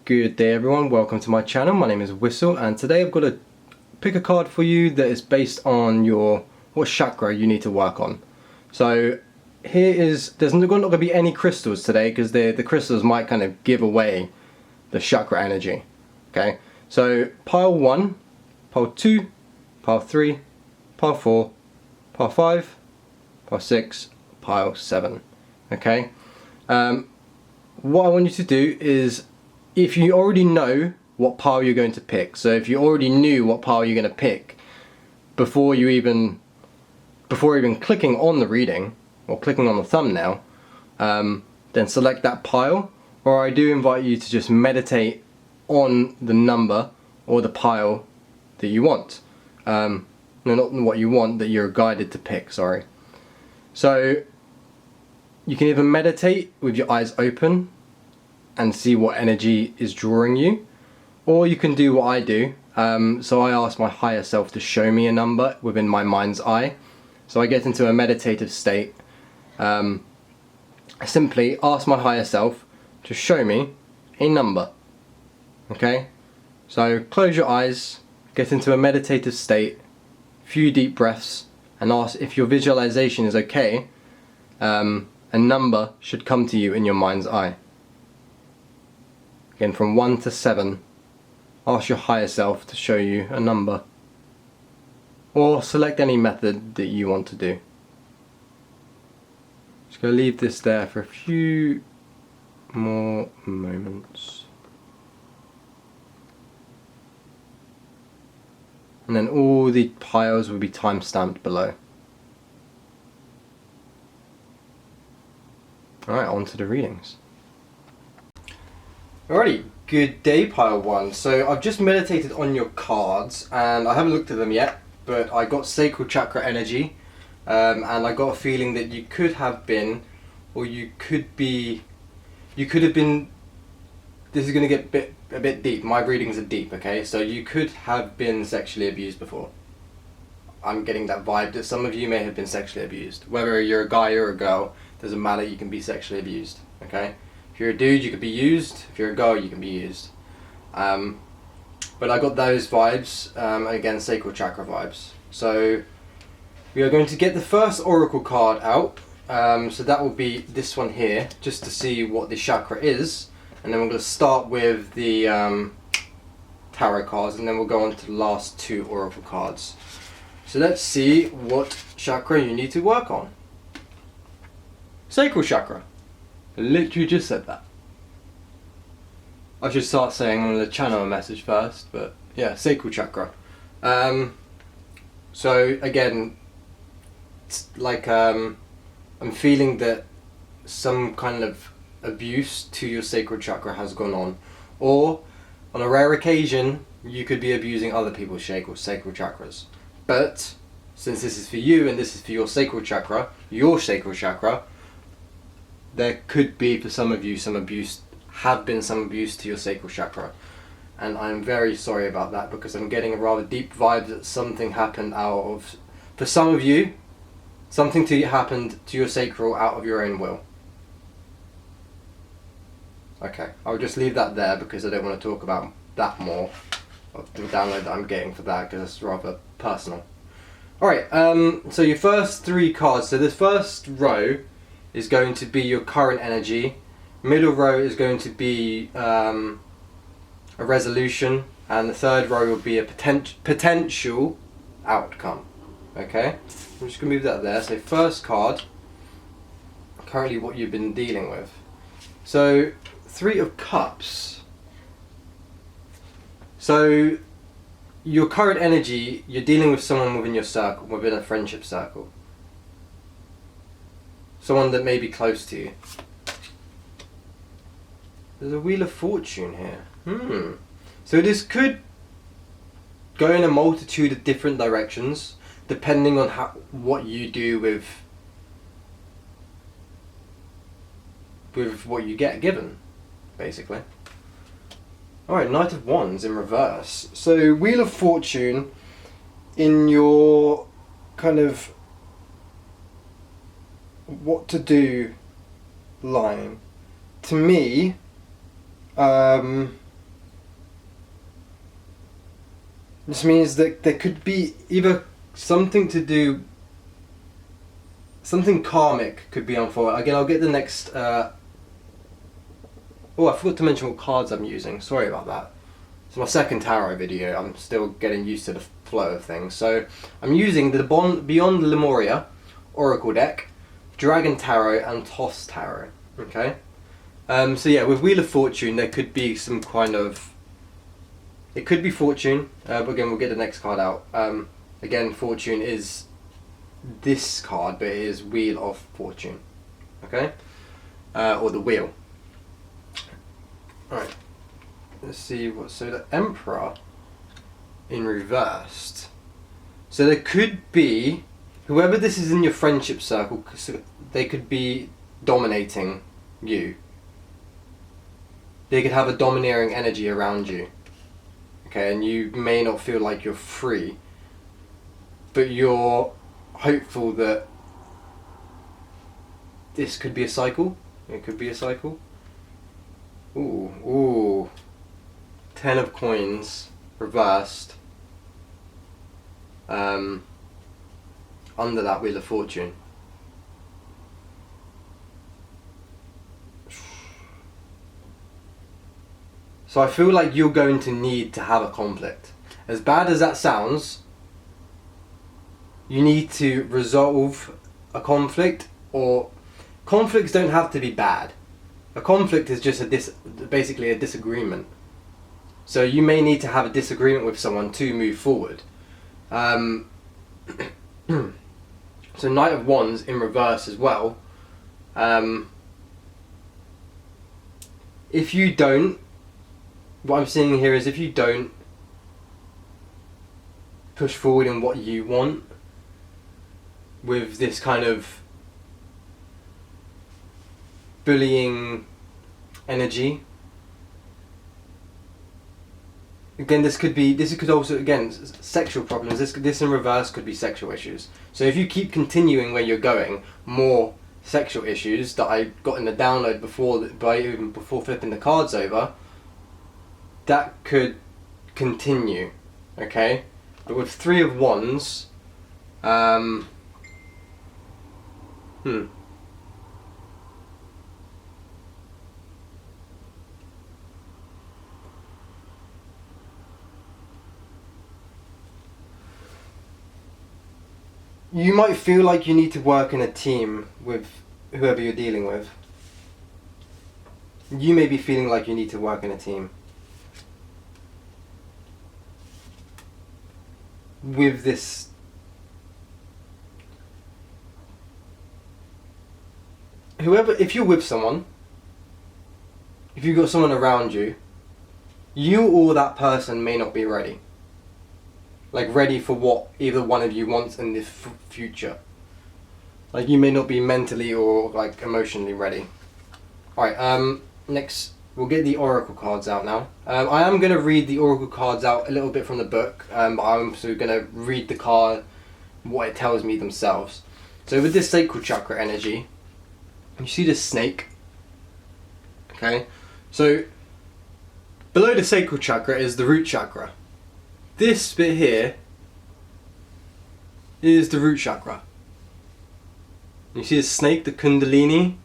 Good day everyone, welcome to my channel. My name is Wysol and today I've got to pick a card for you that is based on what chakra you need to work on. So there's not going to be any crystals today because the crystals might kind of give away the chakra energy. Okay, so pile 1, pile 2, pile 3, pile 4, pile 5, pile 6, pile 7. Okay, what I want you to do is, if you already know what pile you're going to pick, so if you already knew what pile you're going to pick before even clicking on the reading or clicking on the thumbnail, then select that pile, or I do invite you to just meditate on the number or the pile that you want. No, not what you want, that you're guided to pick, sorry. So you can either meditate with your eyes open and see what energy is drawing you, or you can do what I do. So I ask my higher self to show me a number within my mind's eye. So I get into a meditative state. I simply ask my higher self to show me a number. Okay? So close your eyes, get into a meditative state, few deep breaths, and ask if your visualization is okay. A number should come to you in your mind's eye. Again, from 1 to 7, ask your higher self to show you a number. Or select any method that you want to do. Just going to leave this there for a few more moments. And then all the piles will be time-stamped below. Alright, on to the readings. Alrighty, good day pile 1. So I've just meditated on your cards and I haven't looked at them yet, but I got sacral chakra energy, and I got a feeling that you could have been, or you could have been, this is going to get a bit deep, my readings are deep, okay, so you could have been sexually abused before. I'm getting that vibe that some of you may have been sexually abused. Whether you're a guy or a girl, doesn't matter, you can be sexually abused, okay? If you're a dude, you could be used. If you're a girl, you can be used. But I got those vibes, again, sacral chakra vibes. So we are going to get the first oracle card out. So that will be this one here, just to see what the chakra is. And then we're going to start with the tarot cards, and then we'll go on to the last 2 oracle cards. So let's see what chakra you need to work on. Sacral chakra. I literally just said that. I should start saying on the channel a message first, but yeah, sacral chakra. So again, it's like I'm feeling that some kind of abuse to your sacral chakra has gone on, or on a rare occasion you could be abusing other people's sacral chakras. But since this is for you and this is for your sacral chakra, there could be for some of you some abuse to your sacral chakra, and I'm very sorry about that, because I'm getting a rather deep vibe that something happened for some of you, something happened to your sacral out of your own will. Okay, I'll just leave that there because I don't want to talk about that more, of the download that I'm getting for that, because it's rather personal. Alright, so your first 3 cards, so this first row is going to be your current energy, middle row is going to be a resolution, and the third row will be a potential outcome. Okay, I'm just going to move that there. So first card, currently what you've been dealing with. So 3 of Cups. So your current energy, you're dealing with someone within your circle, within a friendship circle. Someone that may be close to you. There's a Wheel of Fortune here. So this could go in a multitude of different directions, depending on what you do with what you get given, basically. Alright, Knight of Wands in reverse. So Wheel of Fortune in your kind of what to do line, to me, This means that there could be either something to do, something karmic could be unfolding. Again, I'll get the next. Oh, I forgot to mention what cards I'm using. Sorry about that. It's my second tarot video. I'm still getting used to the flow of things. So I'm using the Beyond Lemuria Oracle deck, Dragon Tarot, and Thoths Tarot. Okay. So yeah, with Wheel of Fortune, there could be some kind of. It could be Fortune, but again, we'll get the next card out. Again, Fortune is this card, but it is Wheel of Fortune. Okay? Or the Wheel. Alright. Let's see what. So the Emperor in reversed. So there could be. Whoever this is in your friendship circle, they could be dominating you. They could have a domineering energy around you. Okay, and you may not feel like you're free, but you're hopeful that this could be a cycle. It could be a cycle. Ooh. 10 of coins reversed. Under that Wheel of Fortune. So I feel like you're going to need to have a conflict. As bad as that sounds, you need to resolve a conflict, or conflicts don't have to be bad. A conflict is just basically a disagreement. So you may need to have a disagreement with someone to move forward. So Knight of Wands in reverse as well. If you don't, what I'm seeing here is if you don't push forward in what you want with this kind of bullying energy, again, this could also, again, sexual problems. This in reverse could be sexual issues. So if you keep continuing where you're going, more sexual issues that I got in the download before flipping the cards over, that could continue, okay? But with 3 of Wands, you might feel like you need to work in a team with whoever you're dealing with. You may be feeling like you need to work in a team. With this, if you're with someone, if you've got someone around you, you or that person may not be ready. Like ready for what either one of you wants in the future. Like you may not be mentally or like emotionally ready. Alright, next we'll get the Oracle cards out now. I am going to read the Oracle cards out a little bit from the book, but I'm also going to read the card, what it tells me themselves. So with this Sacral Chakra energy, you see this snake, okay? So below the Sacral Chakra is the Root Chakra. This bit here is the Root Chakra. You see the snake, the Kundalini,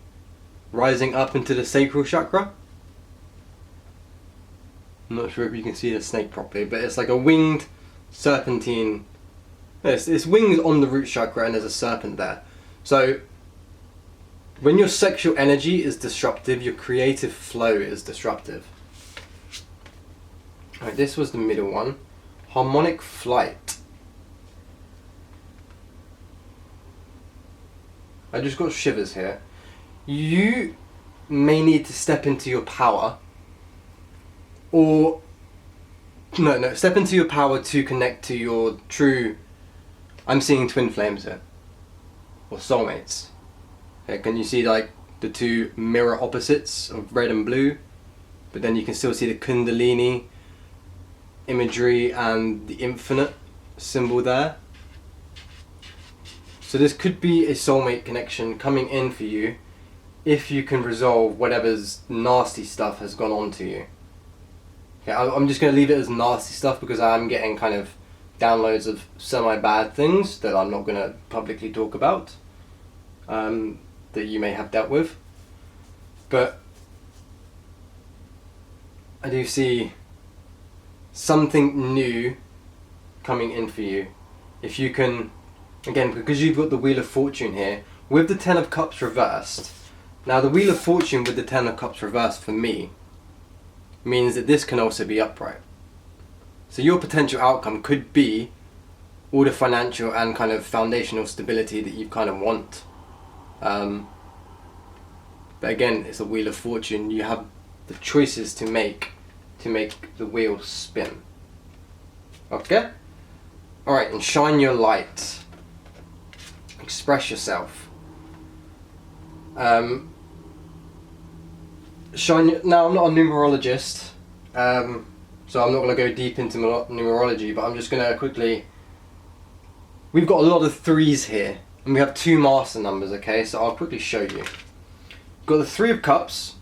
rising up into the Sacral Chakra. I'm not sure if you can see the snake properly, but it's like a winged serpentine. It's wings on the Root Chakra and there's a serpent there. So when your sexual energy is disruptive, your creative flow is disruptive. Alright, this was the middle one. Harmonic flight. I just got shivers here. You may need to step into your power, or step into your power to connect to your true. I'm seeing twin flames here, or soulmates. Okay, can you see like the two mirror opposites of red and blue? But then you can still see the Kundalini imagery and the infinite symbol there. So this could be a soulmate connection coming in for you if you can resolve whatever's nasty stuff has gone on to you. Okay, I'm just going to leave it as nasty stuff because I'm getting kind of downloads of semi-bad things that I'm not going to publicly talk about, that you may have dealt with. But I do see something new coming in for you. If you can, again, because you've got the Wheel of Fortune here, with the Ten of Cups reversed. Now the Wheel of Fortune with the Ten of Cups reversed for me means that this can also be upright. So your potential outcome could be all the financial and kind of foundational stability that you kind of want. But again, it's a Wheel of Fortune. You have the choices to make the wheel spin. Okay? Alright, and shine your light. Express yourself. Now, I'm not a numerologist, so I'm not going to go deep into numerology, but I'm just going to quickly... We've got a lot of threes here, and we have 2 master numbers, okay? So I'll quickly show you. We've got the 3 of Cups,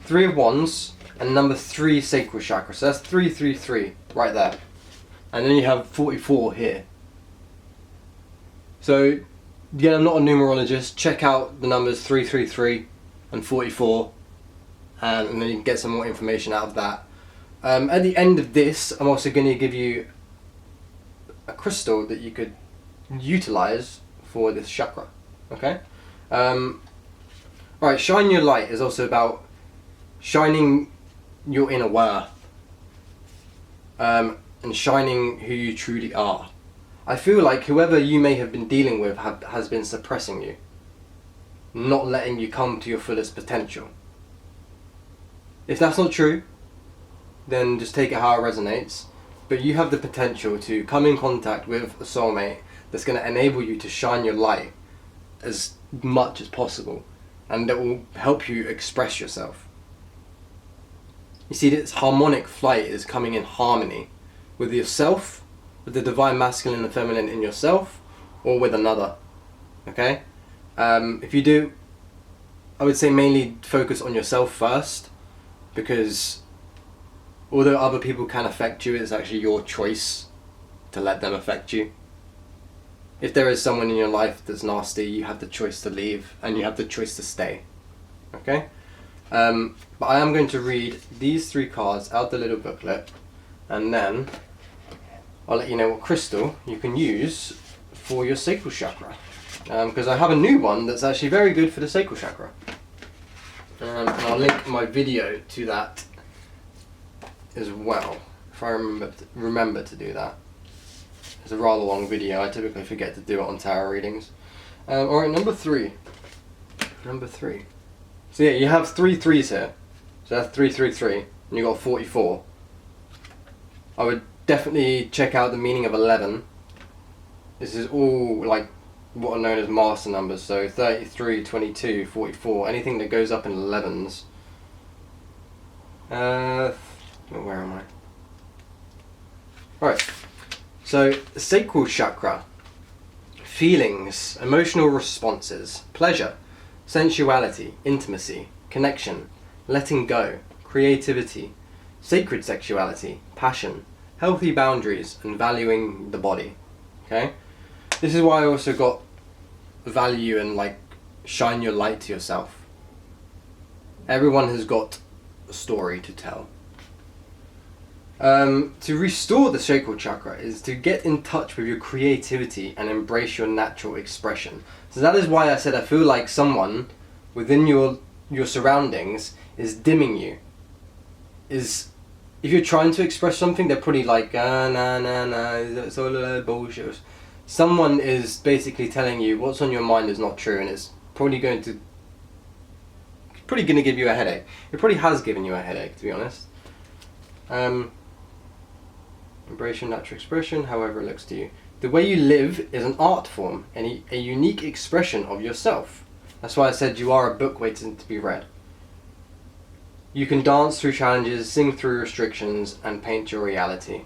3 of Wands, and number 3 sacral chakra. So that's 333 right there. And then you have 44 here. So, again, I'm not a numerologist. Check out the numbers 333 and 44, and then you can get some more information out of that. At the end of this, I'm also going to give you a crystal that you could utilize for this chakra. Okay? Alright, shine your light is also about shining your inner worth, and shining who you truly are. I feel like whoever you may have been dealing with has been suppressing you, not letting you come to your fullest potential. If that's not true, then just take it how it resonates. But you have the potential to come in contact with a soulmate that's going to enable you to shine your light as much as possible, and that will help you express yourself. You see, this harmonic flight is coming in harmony with yourself, with the divine masculine and feminine in yourself, or with another. Okay? If you do, I would say mainly focus on yourself first, because although other people can affect you, it's actually your choice to let them affect you. If there is someone in your life that's nasty, you have the choice to leave, and you have the choice to stay. Okay? But I am going to read these 3 cards out the little booklet, and then I'll let you know what crystal you can use for your sacral chakra. Because I have a new one that's actually very good for the sacral chakra. And I'll link my video to that as well, if I remember to do that. It's a rather long video. I typically forget to do it on tarot readings. Alright, number 3. Number 3. So yeah, you have 3 threes here. So that's 333, and you got 44. I would definitely check out the meaning of 11. This is all like what are known as master numbers. So 33, 22, 44, anything that goes up in 11s. Where am I? Alright. So sacral chakra. Feelings, emotional responses, pleasure, sensuality, intimacy, connection, letting go, creativity, sacred sexuality, passion, healthy boundaries, and valuing the body. Okay? This is why I also got value and like shine your light to yourself. Everyone has got a story to tell. To restore the sacral chakra is to get in touch with your creativity and embrace your natural expression. So that is why I said I feel like someone within your surroundings is dimming you. If you're trying to express something, they're probably like, nah, it's all bullshit. Someone is basically telling you what's on your mind is not true, and it's probably going to give you a headache. It probably has given you a headache, to be honest. Embrace your natural expression, however it looks to you. The way you live is an art form and a unique expression of yourself. That's why I said you are a book waiting to be read. You can dance through challenges, sing through restrictions, and paint your reality.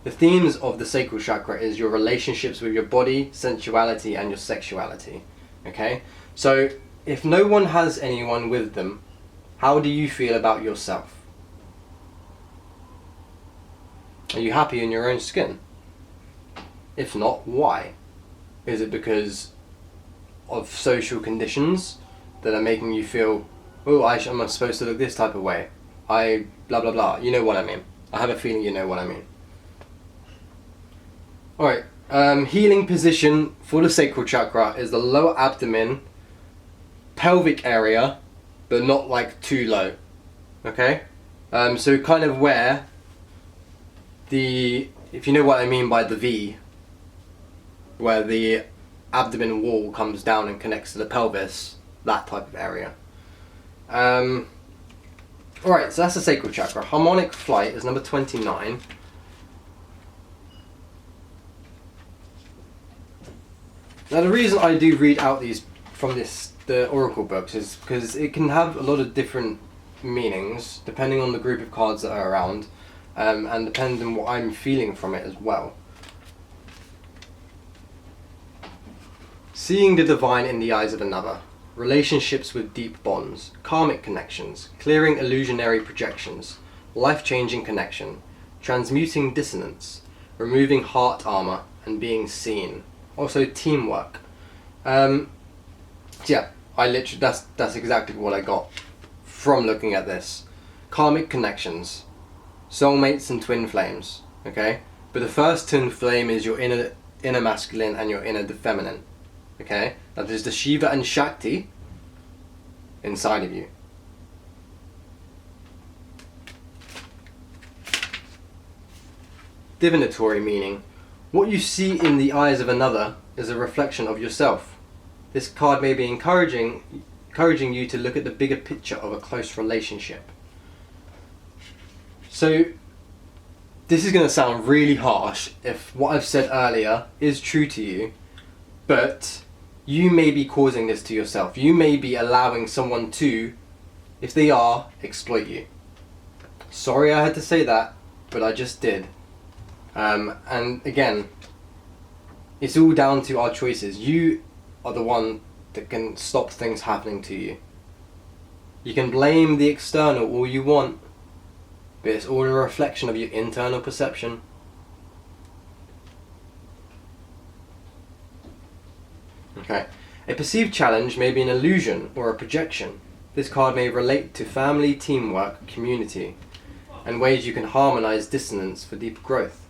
The themes of the sacral chakra is your relationships with your body, sensuality, and your sexuality. Okay? So, if no one has anyone with them, how do you feel about yourself? Are you happy in your own skin? If not, why? Is it because of social conditions that are making you feel, oh, I'm supposed to look this type of way? Blah blah blah. You know what I mean. I have a feeling you know what I mean. Alright, healing position for the sacral chakra is the lower abdomen, pelvic area, but not like too low. Okay? So kind of where if you know what I mean by the V, where the abdomen wall comes down and connects to the pelvis, that type of area. Alright, so that's the sacral chakra. Harmonic flight is number 29. Now the reason I do read out these from the oracle books is because it can have a lot of different meanings depending on the group of cards that are around, and depending on what I'm feeling from it as well. Seeing the divine in the eyes of another. Relationships with deep bonds, karmic connections, clearing illusionary projections, life-changing connection, transmuting dissonance, removing heart armor, and being seen. Also teamwork. Yeah, that's exactly what I got from looking at this. Karmic connections, soulmates and twin flames. Okay, but the first twin flame is your inner masculine and your inner feminine. Okay, that is the Shiva and Shakti inside of you. Divinatory meaning. What you see in the eyes of another is a reflection of yourself. This card may be encouraging you to look at the bigger picture of a close relationship. So, this is going to sound really harsh if what I've said earlier is true to you, but you may be causing this to yourself. You may be allowing someone to, if they are, exploit you. Sorry I had to say that, but I just did. And again, it's all down to our choices. You are the one that can stop things happening to you. You can blame the external all you want, but it's all a reflection of your internal perception. Okay. A perceived challenge may be an illusion or a projection. This card may relate to family, teamwork, community, and ways you can harmonize dissonance for deeper growth.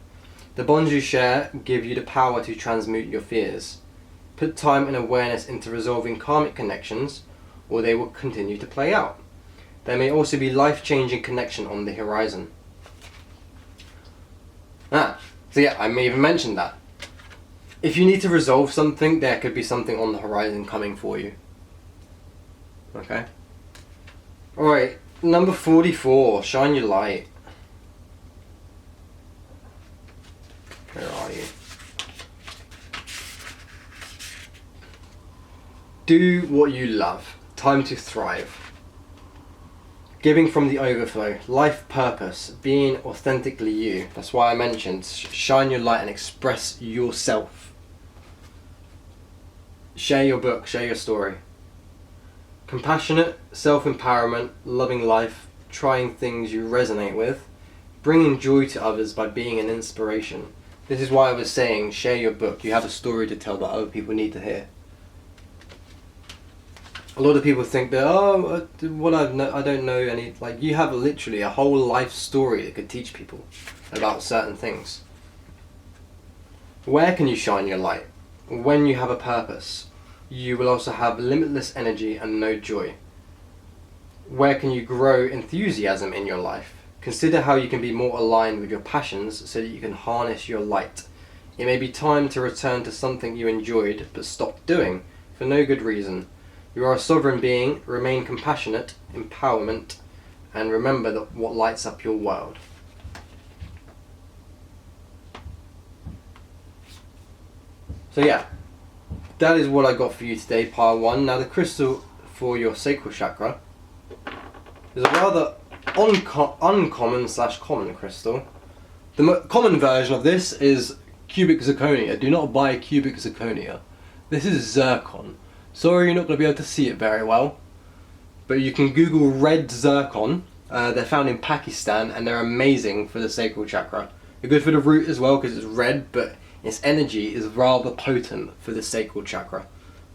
The bonds you share give you the power to transmute your fears. Put time and awareness into resolving karmic connections, or they will continue to play out. There may also be life-changing connection on the horizon. So yeah, I may even mention that. If you need to resolve something, there could be something on the horizon coming for you. Okay? Alright, number 44, shine your light. Where are you? Do what you love. Time to thrive. Giving from the overflow. Life purpose. Being authentically you. That's why I mentioned shine your light and express yourself. Share your book. Share your story. Compassionate. Self-empowerment. Loving life. Trying things you resonate with. Bringing joy to others by being an inspiration. This is why I was saying share your book. You have a story to tell that other people need to hear. A lot of people think that, I don't know any, like, you have literally a whole life story that could teach people about certain things. Where can you shine your light? When you have a purpose, you will also have limitless energy and no joy. Where can you grow enthusiasm in your life? Consider how you can be more aligned with your passions so that you can harness your light. It may be time to return to something you enjoyed but stopped doing for no good reason. You are a sovereign being, remain compassionate, empowerment, and remember that what lights up your world. So yeah, that is what I got for you today, pile 1. Now the crystal for your sacral chakra is a rather uncommon / common crystal. The common version of this is cubic zirconia. Do not buy cubic zirconia. This is zircon. Sorry, you're not going to be able to see it very well, but you can Google red zircon. They're found in Pakistan and they're amazing for the sacral chakra. They're good for the root as well because it's red, but its energy is rather potent for the sacral chakra.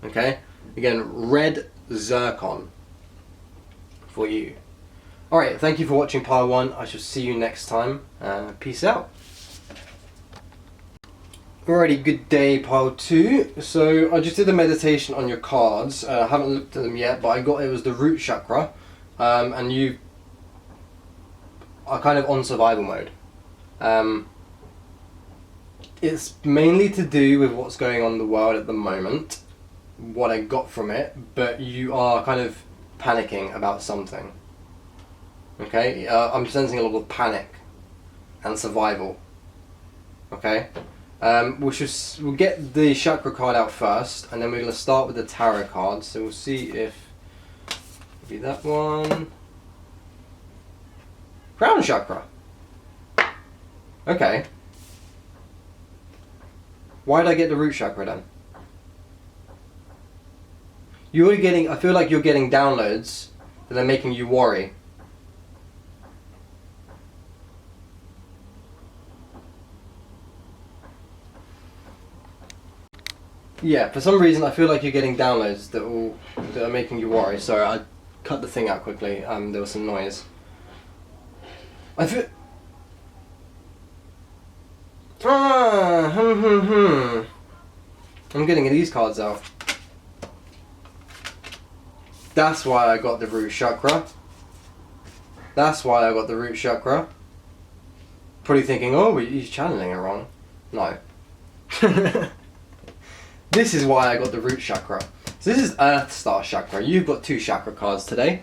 Okay? Again, red zircon for you. Alright, thank you for watching pile 1. I shall see you next time. Peace out. Alrighty, good day, pile 2. So I just did a meditation on your cards. I haven't looked at them yet, but I got it was the root chakra, and you are kind of on survival mode. It's mainly to do with what's going on in the world at the moment, what I got from it, but you are kind of panicking about something. Okay, I'm sensing a lot of panic and survival. Okay. We'll get the chakra card out first, and then we're going to start with the tarot cards. So we'll see if maybe that one. Crown chakra. Okay. Why did I get the root chakra then? You're getting. I feel like you're getting downloads that are making you worry. Yeah, for some reason I feel like you're getting downloads that are making you worry. Sorry, I cut the thing out quickly. There was some noise. I feel. I'm getting these cards out. That's why I got the root chakra. That's why I got the root chakra. Probably thinking, oh, he's channeling it wrong. No. This is why I got the root chakra. So this is Earth Star chakra. You've got 2 chakra cards today.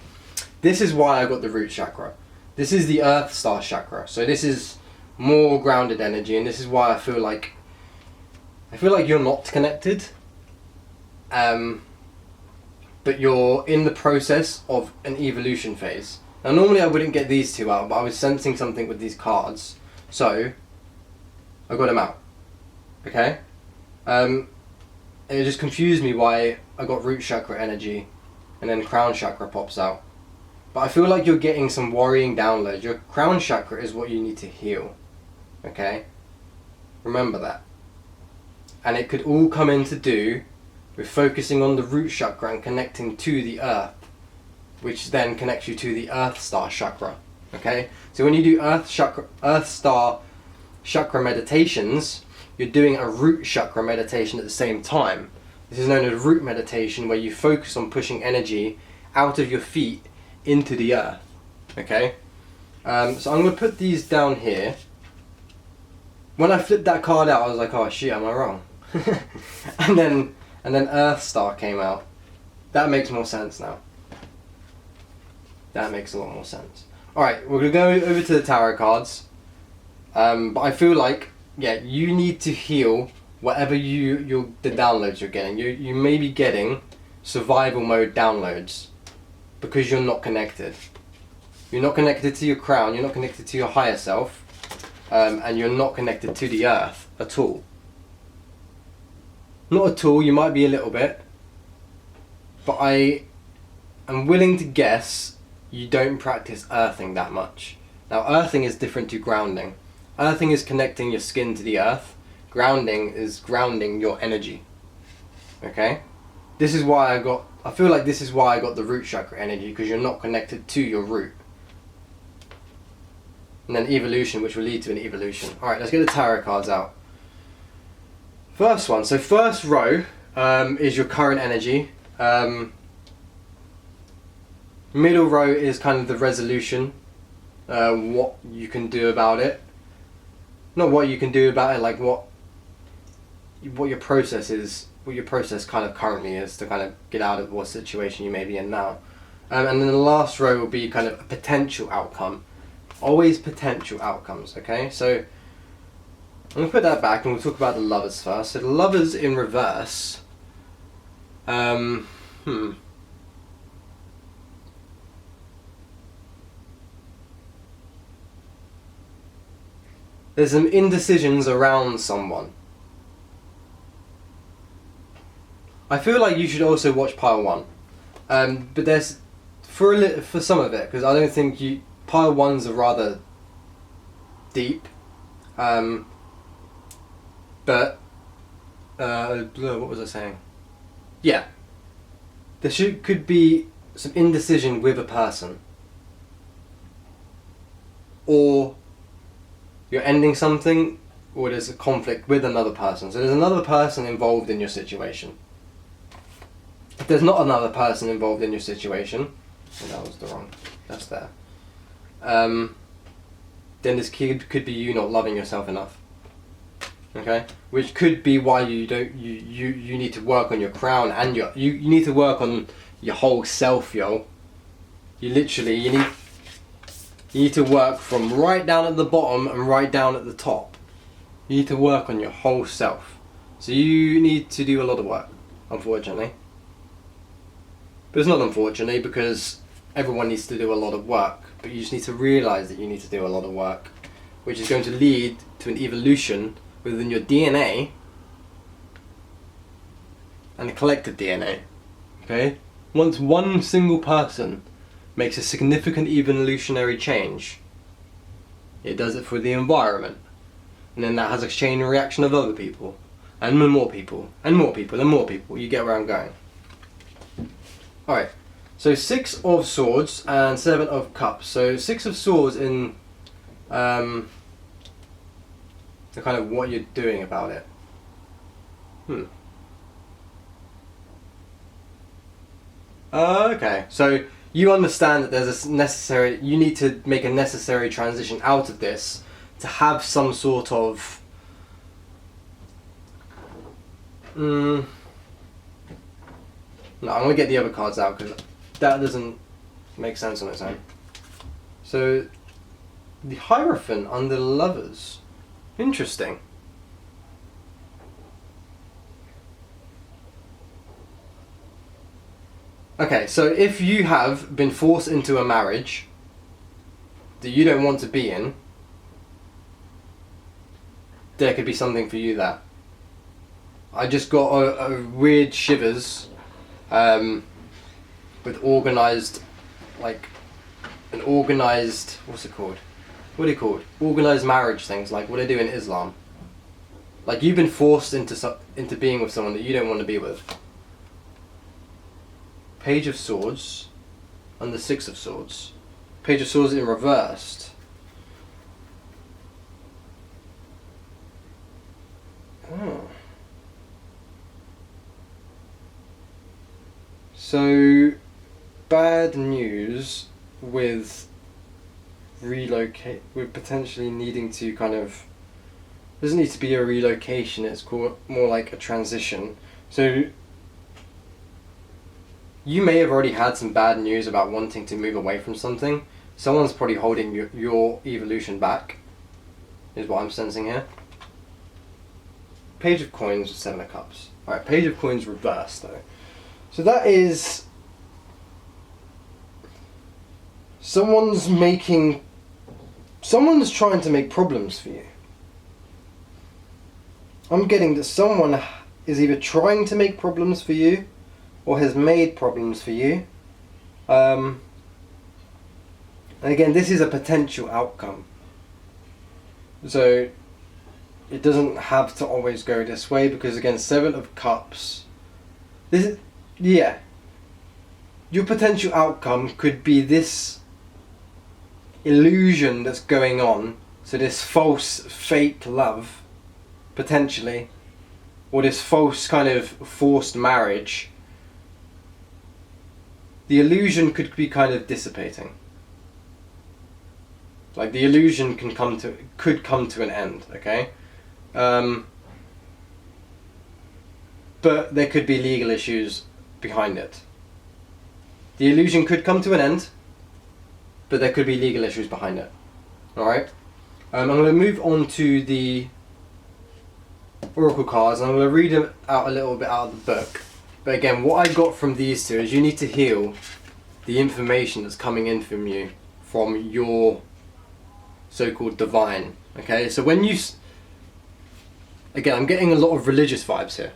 This is why I got the root chakra. This is the Earth Star chakra. So this is more grounded energy, and this is why I feel like you're not connected. But you're in the process of an evolution phase. Now normally I wouldn't get these 2 out, but I was sensing something with these cards. So I got them out. Okay? It just confused me why I got root chakra energy and then crown chakra pops out. But I feel like you're getting some worrying downloads. Your crown chakra is what you need to heal. Okay? Remember that. And it could all come in to do with focusing on the root chakra and connecting to the earth, which then connects you to the Earth Star chakra. Okay? So when you do Earth Star chakra meditations, you're doing a root chakra meditation at the same time. This is known as root meditation, where you focus on pushing energy out of your feet into the earth. Okay? So I'm going to put these down here. When I flipped that card out, I was like, oh shit, am I wrong? and then Earth Star came out. That makes more sense now. That makes a lot more sense. Alright, we're going to go over to the tarot cards. But I feel like, yeah, you need to heal whatever the downloads you're getting. You may be getting survival mode downloads because you're not connected. You're not connected to your crown, you're not connected to your higher self, and you're not connected to the earth at all. Not at all, you might be a little bit, but I am willing to guess you don't practice earthing that much. Now earthing is different to grounding. Earthing is connecting your skin to the earth. Grounding is grounding your energy. Okay? This is why I feel like this is why I got the root chakra energy, because you're not connected to your root. And then evolution, which will lead to an evolution. Alright, let's get the tarot cards out. First one. So first row is your current energy. Middle row is kind of the resolution. What you can do about it. Not what you can do about it, like what your process is, what your process kind of currently is to kind of get out of what situation you may be in now. And then the last row will be kind of a potential outcome. Always potential outcomes, okay? So I'm going to put that back and we'll talk about the Lovers first. So the Lovers in reverse. There's some indecisions around someone. I feel like you should also watch pile 1. But there's, for some of it, because I don't think pile 1's are rather deep. But what was I saying? Yeah, there could be some indecision with a person, or you're ending something, or there's a conflict with another person. So there's another person involved in your situation. If there's not another person involved in your situation, and that was the wrong, that's there. Then this could be you not loving yourself enough. Okay, which could be why you need to work on your crown, and you need to work on your whole self, yo. You need to work from right down at the bottom and right down at the top. You need to work on your whole self. So you need to do a lot of work, unfortunately. But it's not unfortunately, because everyone needs to do a lot of work. But you just need to realise that you need to do a lot of work, which is going to lead to an evolution within your DNA and the collective DNA. Okay? Once one single person makes a significant evolutionary change, it does it for the environment. And then that has a chain reaction of other people, and more people, and more people, and more people. You get where I'm going. Alright, so 6 of Swords and 7 of Cups. So 6 of Swords in the kind of what you're doing about it. Okay, so you understand that there's you need to make a necessary transition out of this to have some sort of no, I'm going to get the other cards out because that doesn't make sense on its own. So the Hierophant under Lovers. Interesting. Okay, so if you have been forced into a marriage that you don't want to be in, there could be something for you there. I just got a weird shivers with organised, like an organised, what's it called? What are they called? Organised marriage things, like what they do in Islam. Like you've been forced into being with someone that you don't want to be with. Page of Swords and the 6 of Swords. Page of Swords in reversed. Oh. So, bad news with with potentially needing to kind of, doesn't need to be a relocation, it's more like a transition. So you may have already had some bad news about wanting to move away from something. Someone's probably holding your evolution back, is what I'm sensing here. Page of Coins with 7 of Cups. Alright, Page of Coins reversed though. So that is someone's trying to make problems for you. I'm getting that someone is either trying to make problems for you or has made problems for you. And again, this is a potential outcome. So it doesn't have to always go this way, because again, 7 of Cups. This is, yeah. Your potential outcome could be this illusion that's going on. So this false, fake love, potentially, or this false kind of forced marriage. The illusion could be kind of dissipating. Like the illusion could come to an end, okay? But there could be legal issues behind it. The illusion could come to an end, but there could be legal issues behind it. Alright? I'm going to move on to the Oracle cards, and I'm going to read them out a little bit out of the book. But again, what I got from these two is you need to heal the information that's coming in from you, from your so-called divine. Okay, so when you... Again, I'm getting a lot of religious vibes here.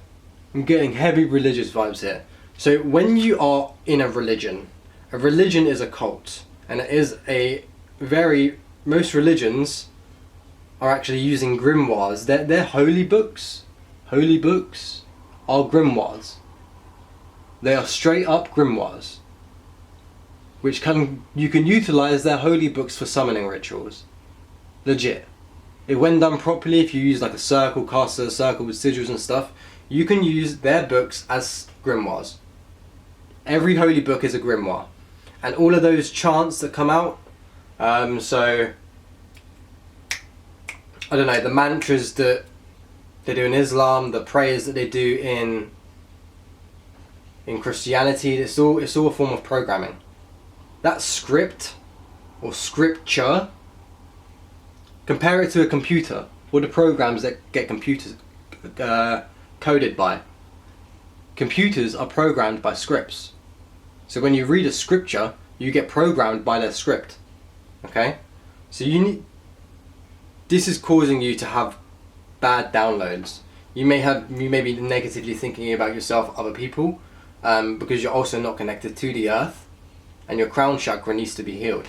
I'm getting heavy religious vibes here. So when you are in a religion is a cult. And it is most religions are actually using grimoires. They're holy books. Holy books are grimoires. They are straight up grimoires, which you can utilize their holy books for summoning rituals. Legit. When done properly, if you use like a circle, cast a circle with sigils and stuff, you can use their books as grimoires. Every holy book is a grimoire. And all of those chants that come out, so, I don't know, the mantras that they do in Islam, the prayers that they do in Christianity, it's all a form of programming. That script, or scripture, compare it to a computer, or the programs that get computers coded by. Computers are programmed by scripts. So when you read a scripture, you get programmed by their script. Okay? So this is causing you to have bad downloads. You may be negatively thinking about yourself, other people, because you're also not connected to the earth, and your crown chakra needs to be healed.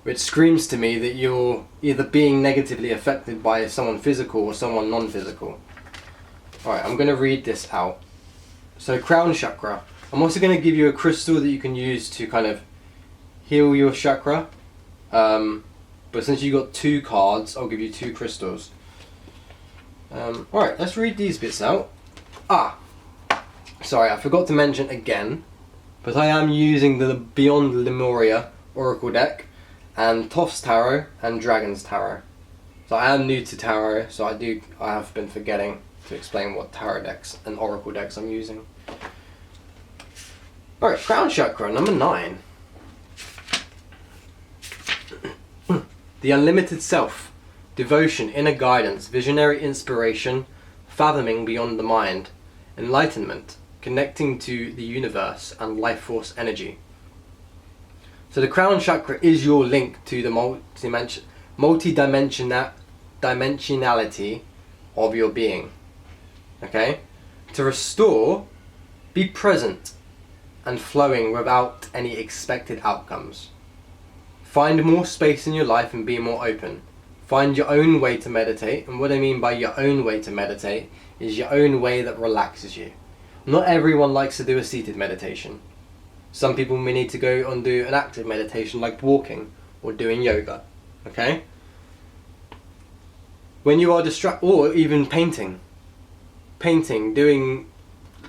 Which screams to me that you're either being negatively affected by someone physical or someone non-physical. Alright, I'm going to read this out. So, crown chakra. I'm also going to give you a crystal that you can use to kind of heal your chakra. But since you got 2 cards, I'll give you 2 crystals. Alright, let's read these bits out. Sorry, I forgot to mention again, but I am using the Beyond Lemuria Oracle deck, and Thoths Tarot and Dragon's Tarot. So I am new to tarot, so I have been forgetting to explain what tarot decks and oracle decks I'm using. Alright, crown chakra, number 9. The unlimited self, devotion, inner guidance, visionary inspiration, fathoming beyond the mind, enlightenment, connecting to the universe and life force energy. So the crown chakra is your link to the multi-dimensionality of your being. Okay? To restore, be present and flowing without any expected outcomes. Find more space in your life and be more open. Find your own way to meditate, and what I mean by your own way to meditate is your own way that relaxes you. Not everyone likes to do a seated meditation. Some people may need to go and do an active meditation like walking or doing yoga. Okay? When you are distracted, or even painting,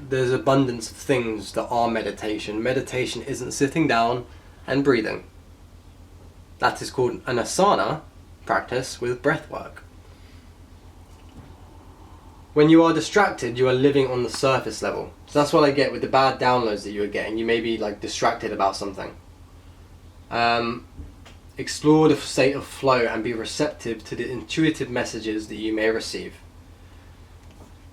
there's abundance of things that are meditation. Meditation isn't sitting down and breathing. That is called an asana practice with breath work. When you are distracted, you are living on the surface level. So that's what I get with the bad downloads that you are getting. You may be like distracted about something. Explore the state of flow and be receptive to the intuitive messages that you may receive.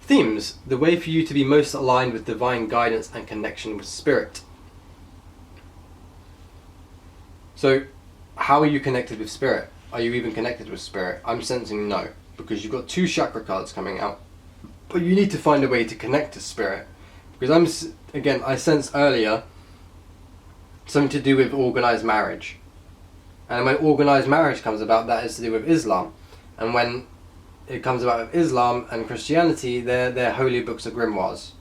Themes: the way for you to be most aligned with divine guidance and connection with spirit. So, how are you connected with spirit? Are you even connected with spirit? I'm sensing no, because you've got 2 chakra cards coming out. But you need to find a way to connect to spirit. Because I sensed earlier something to do with organised marriage. And when organised marriage comes about, that is to do with Islam. And when it comes about with Islam and Christianity, their holy books are grimoires.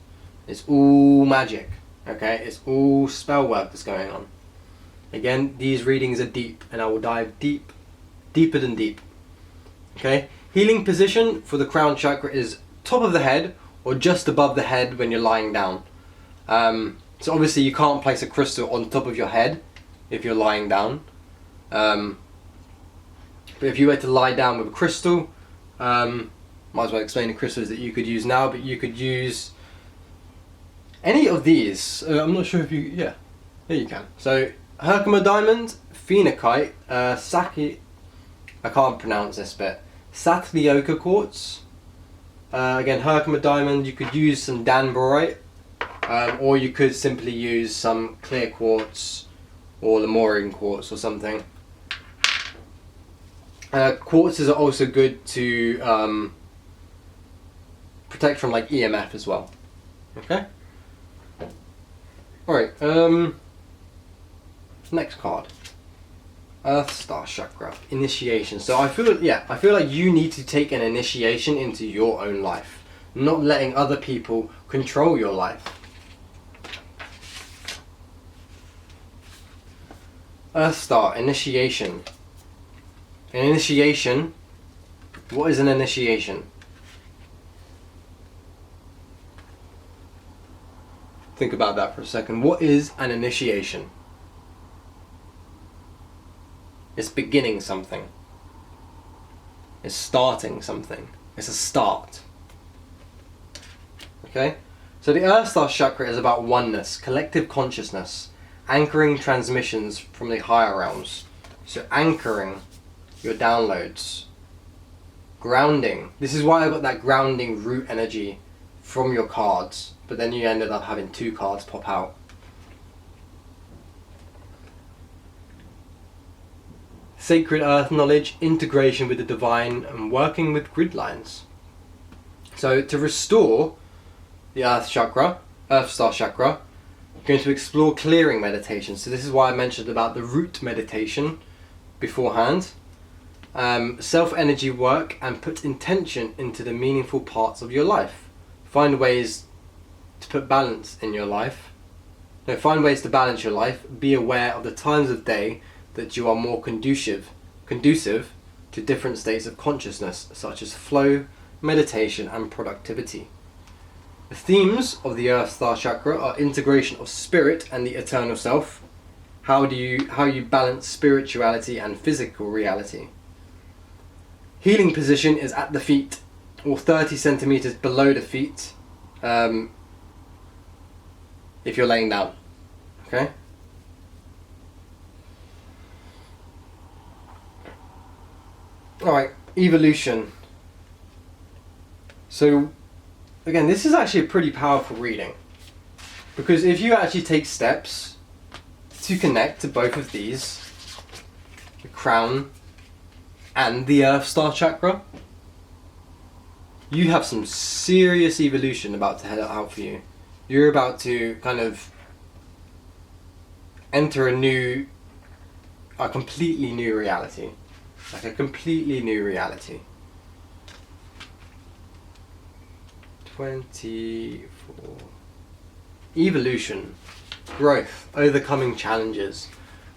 It's all magic, okay? It's all spell work that's going on. Again, these readings are deep, and I will dive deeper than deep. Okay? Healing position for the crown chakra is top of the head or just above the head when you're lying down. So obviously you can't place a crystal on top of your head if you're lying down. But if you were to lie down with a crystal, might as well explain the crystals that you could use now, but you could use any of these. I'm not sure if you, yeah, you can. So Herkimer diamond, phenakite, I can't pronounce this bit, Satlioka quartz. Again, Herkimer diamond, you could use some danborite, or you could simply use some clear quartz or Lemurian quartz or something. Quartzes are also good to protect from like EMF as well. Okay? Alright, next card. Earth Star Chakra, initiation. So I feel like you need to take an initiation into your own life, not letting other people control your life. Earth Star, initiation. An initiation, what is an initiation? Think about that for a second. What is an initiation? It's beginning something. It's starting something. It's a start. Okay? So the Earth Star Chakra is about oneness, collective consciousness, anchoring transmissions from the higher realms. So anchoring your downloads. Grounding. This is why I got that grounding root energy from your cards, but then you ended up having 2 cards pop out. Sacred earth knowledge, integration with the divine, and working with grid lines. So to restore the Earth Star Chakra, I'm going to explore clearing meditation. So this is why I mentioned about the root meditation beforehand. Self-energy work, and put intention into the meaningful parts of your life. Find ways to put balance in your life. No, find ways to balance your life. Be aware of the times of day that you are more conducive to different states of consciousness, such as flow, meditation, and productivity. The themes of the Earth Star Chakra are integration of spirit and the eternal self. How you balance spirituality and physical reality. Healing position is at the feet, or 30 centimeters below the feet, if you're laying down. Okay? Alright, evolution. So, again, this is actually a pretty powerful reading. Because if you actually take steps to connect to both of these, the crown and the Earth Star Chakra, you have some serious evolution about to head out for you. You're about to kind of enter a completely new reality. Like a completely new reality. 24. Evolution. Growth. Overcoming challenges.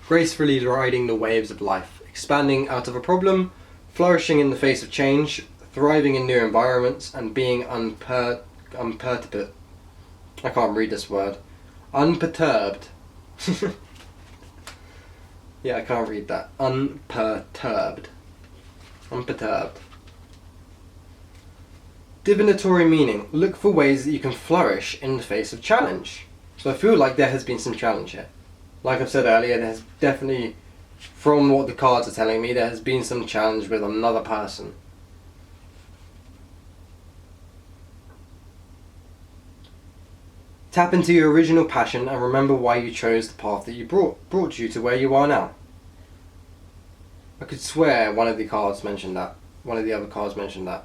Gracefully riding the waves of life. Expanding out of a problem. Flourishing in the face of change. Thriving in new environments. And being unperturbed. I can't read this word. Unperturbed. Yeah, I can't read that. Unperturbed. Divinatory meaning. Look for ways that you can flourish in the face of challenge. So I feel like there has been some challenge here. Like I've said earlier, there has definitely, from what the cards are telling me, there has been some challenge with another person. Tap into your original passion and remember why you chose the path that you brought you to where you are now. I could swear one of the cards mentioned that. One of the other cards mentioned that.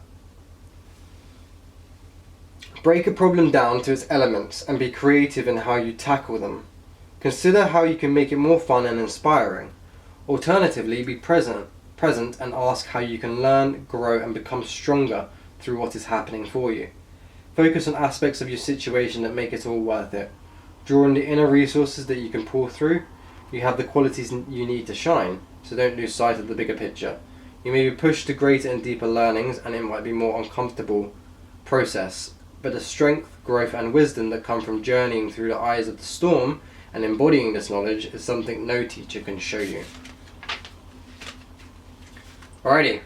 Break a problem down to its elements and be creative in how you tackle them. Consider how you can make it more fun and inspiring. Alternatively, be present and ask how you can learn, grow, and become stronger through what is happening for you. Focus on aspects of your situation that make it all worth it. Draw on the inner resources that you can pull through. You have the qualities you need to shine, so don't lose sight of the bigger picture. You may be pushed to greater and deeper learnings, and it might be a more uncomfortable process, but the strength, growth, and wisdom that come from journeying through the eyes of the storm and embodying this knowledge is something no teacher can show you. Alrighty.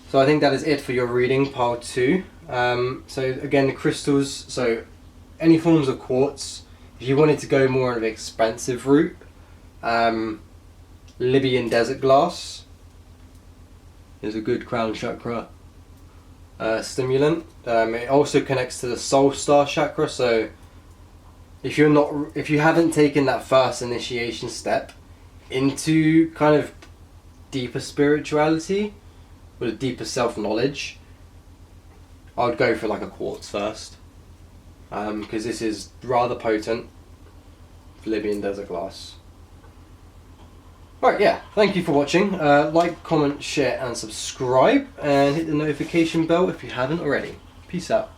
So I think that is it for your reading, pile 2. So again, the crystals, so any forms of quartz, if you wanted to go more of an expensive route, Libyan desert glass is a good crown chakra stimulant. It also connects to the soul star chakra, so if you haven't taken that first initiation step into kind of deeper spirituality with a deeper self-knowledge, I would go for like a quartz first, because this is rather potent. Libyan desert glass. Right, yeah, thank you for watching. Like, comment, share and subscribe, and hit the notification bell if you haven't already. Peace out.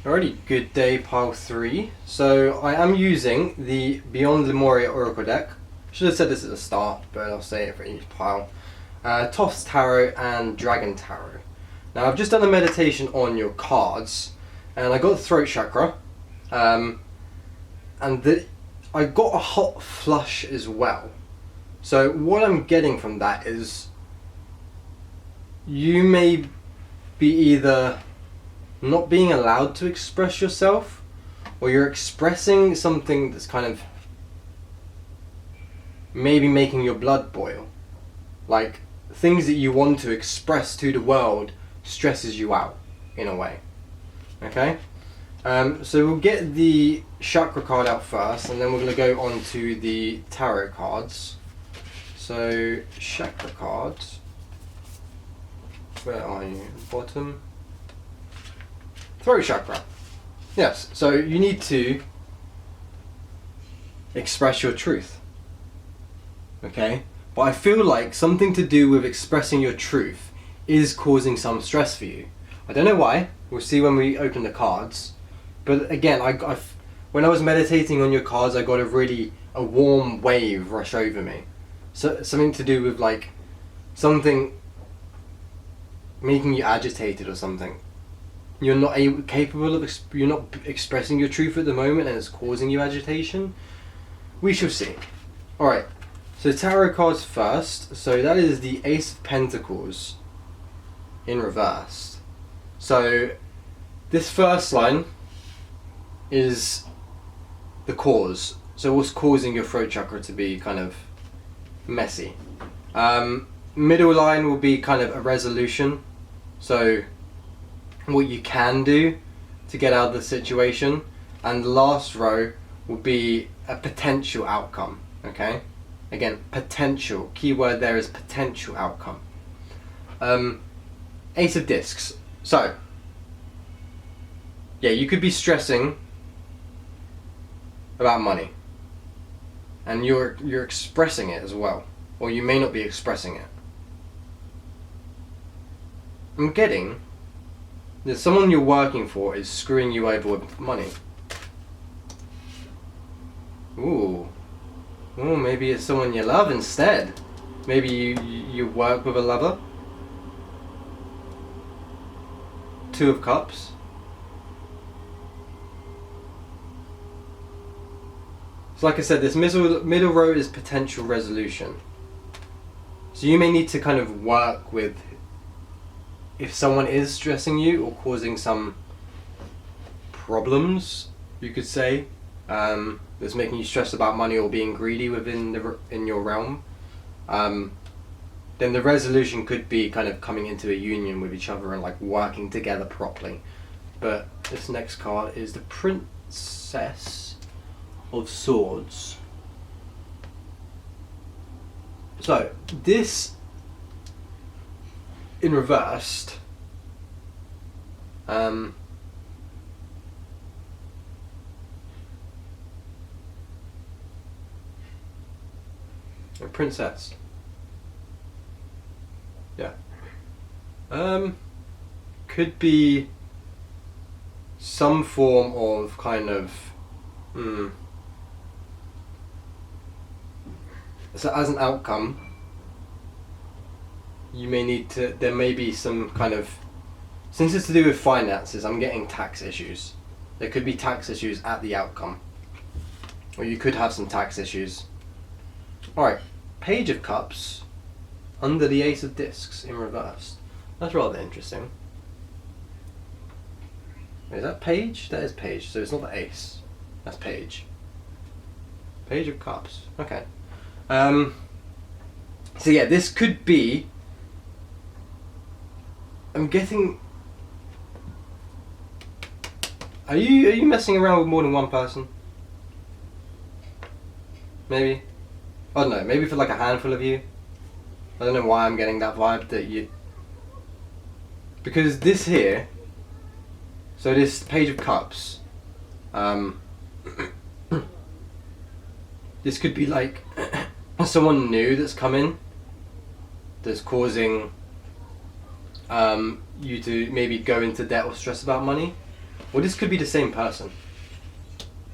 Alrighty, good day, pile 3. So I am using the Beyond Lemuria Oracle deck. Should have said this at the start, but I'll say it for each pile. Thoths Tarot and Dragon Tarot. Now I've just done a meditation on your cards, and I got the throat chakra, and I got a hot flush as well. So what I'm getting from that is you may be either not being allowed to express yourself, or you're expressing something that's kind of maybe making your blood boil. Like things that you want to express to the world stresses you out in a way. Okay? So we'll get the chakra card out first, and then we're going to go on to the tarot cards. So, chakra cards. Where are you? Bottom. Throat chakra. Yes, so you need to express your truth. Okay? But I feel like something to do with expressing your truth is causing some stress for you. I don't know why. We'll see when we open the cards. But again, when I was meditating on your cards, I got a warm wave rush over me. So something to do with like something making you agitated or something. You're not capable of you're not expressing your truth at the moment, and it's causing you agitation. We shall see. All right. So tarot cards first. So that is the Ace of Pentacles in reverse. So this first line is the cause. So what's causing your throat chakra to be kind of messy. Middle line will be kind of a resolution. So what you can do to get out of the situation. And the last row will be a potential outcome. Okay? Again, potential. Keyword there is potential outcome. Ace of Discs. So, yeah, you could be stressing about money, and you're expressing it as well, or you may not be expressing it. I'm getting that someone you're working for is screwing you over with money. Ooh, maybe it's someone you love instead. Maybe you work with a lover. Two of Cups. So like I said, this middle row is potential resolution. So you may need to kind of work with if someone is stressing you or causing some problems, you could say, that's making you stress about money or being greedy in your realm. Then the resolution could be kind of coming into a union with each other and like working together properly. But this next card is the Princess of Swords. So this in reversed a princess. Yeah. Could be some form of kind of so as an outcome, you may need to, there may be some kind of, since it's to do with finances, I'm getting tax issues. There could be tax issues at the outcome, or you could have some tax issues. Alright, Page of Cups under the Ace of Discs in reverse. That's rather interesting. Is that Page? That is Page, so it's not the Ace. That's Page. Page of Cups. Okay. So yeah, this could be, I'm getting, are you messing around with more than one person? Maybe? I don't know, maybe for like a handful of you. I don't know why I'm getting that vibe that you, because this here, so this Page of Cups, this could be like someone new that's come in that's causing you to maybe go into debt or stress about money. Well, this could be the same person.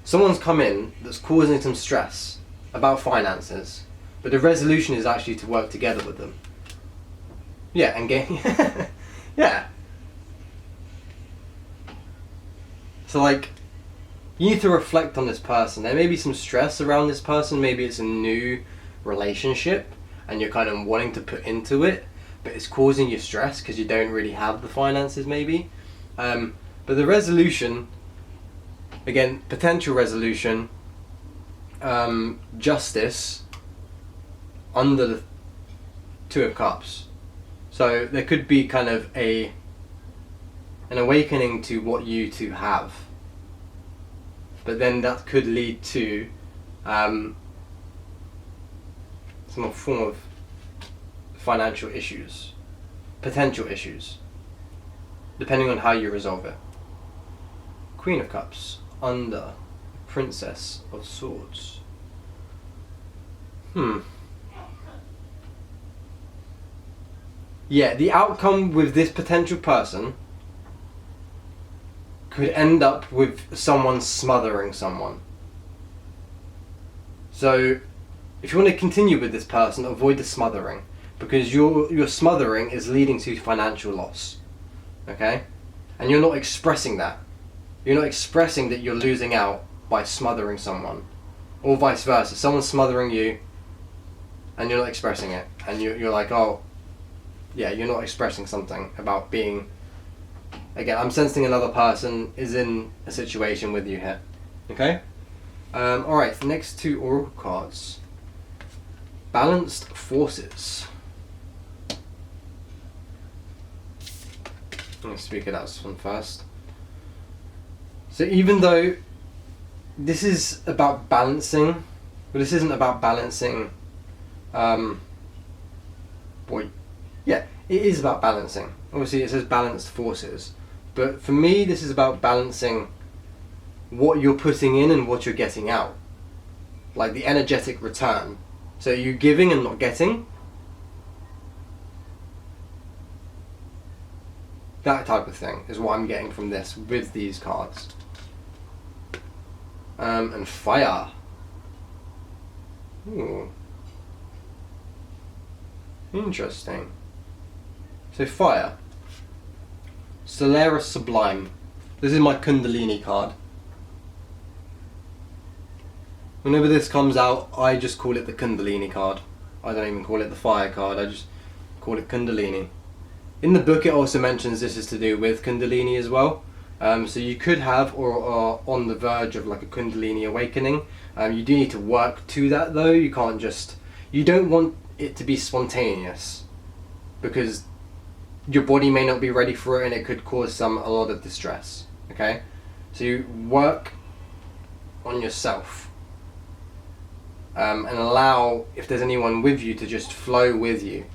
Someone's come in that's causing some stress about finances, but the resolution is actually to work together with them. Yeah, and gain. Yeah. So like, you need to reflect on this person. There may be some stress around this person. Maybe it's a new relationship and you're kind of wanting to put into it, but it's causing you stress because you don't really have the finances maybe. But the resolution, again, potential resolution, justice under the Two of Cups. So there could be kind of an awakening to what you two have. But then that could lead to some form of financial issues, potential issues, depending on how you resolve it. Queen of Cups under Princess of Swords. Yeah, the outcome with this potential person could end up with someone smothering someone. So if you want to continue with this person, avoid the smothering, because your smothering is leading to financial loss. Okay? And you're not expressing that. You're not expressing that you're losing out by smothering someone, or vice versa. Someone's smothering you and you're not expressing it, and you're like, oh yeah, you're not expressing something about being. Again, I'm sensing another person is in a situation with you here. Okay? Alright, the next two oracle cards. Balanced Forces. Let's speak of that one first. So even though this is about balancing, but this isn't about balancing, yeah, it is about balancing. Obviously it says balanced forces. But for me, this is about balancing what you're putting in and what you're getting out. Like the energetic return. So you giving and not getting. That type of thing is what I'm getting from this with these cards. And fire. Ooh. Interesting. So fire. Solaris Sublime. This is my Kundalini card. Whenever this comes out, I just call it the Kundalini card. I don't even call it the fire card, I just call it Kundalini. In the book it also mentions this is to do with Kundalini as well. So you could have or are on the verge of like a Kundalini awakening. You do need to work to that though. You can't just, you don't want it to be spontaneous, because your body may not be ready for it and it could cause a lot of distress. Okay? So you work on yourself. And allow, if there's anyone with you, to just flow with you.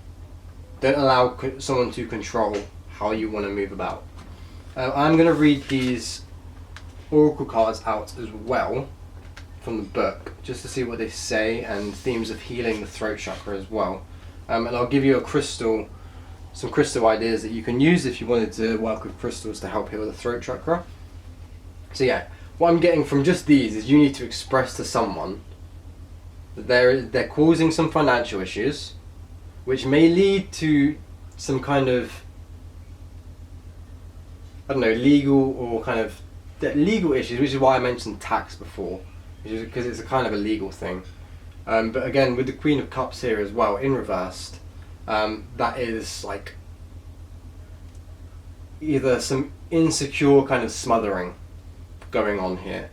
Don't allow someone to control how you want to move about. I'm going to read these oracle cards out as well from the book, just to see what they say, and themes of healing the throat chakra as well. And I'll give you some crystal ideas that you can use if you wanted to work with crystals to help heal the throat chakra. So yeah, what I'm getting from just these is you need to express to someone that they're causing some financial issues, which may lead to some kind of, I don't know, legal or kind of legal issues, which is why I mentioned tax before, which is because it's a kind of a legal thing. But again, with the Queen of Cups here as well, in reversed, that is like either some insecure kind of smothering going on here.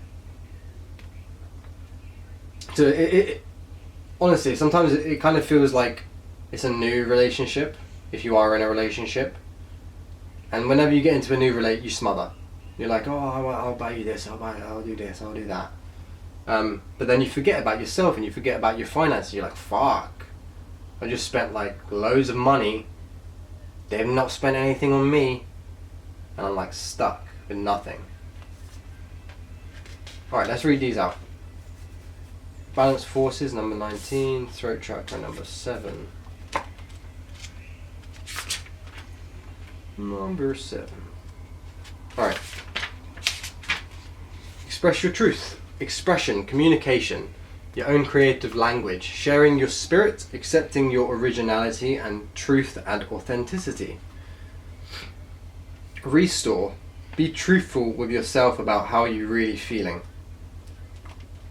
So it honestly, sometimes it kind of feels like it's a new relationship, if you are in a relationship. And whenever you get into a new relationship, you smother. You're like, oh, I'll buy you this, I'll do this, I'll do that. But then you forget about yourself and you forget about your finances. You're like, fuck, I just spent like loads of money. They've not spent anything on me. And I'm like stuck with nothing. Alright, let's read these out. Balanced forces, number 19. Throat chakra, number 7. Number 7. Alright. Express your truth. Expression, communication, your own creative language, sharing your spirit, accepting your originality and truth and authenticity. Restore. Be truthful with yourself about how you're really feeling.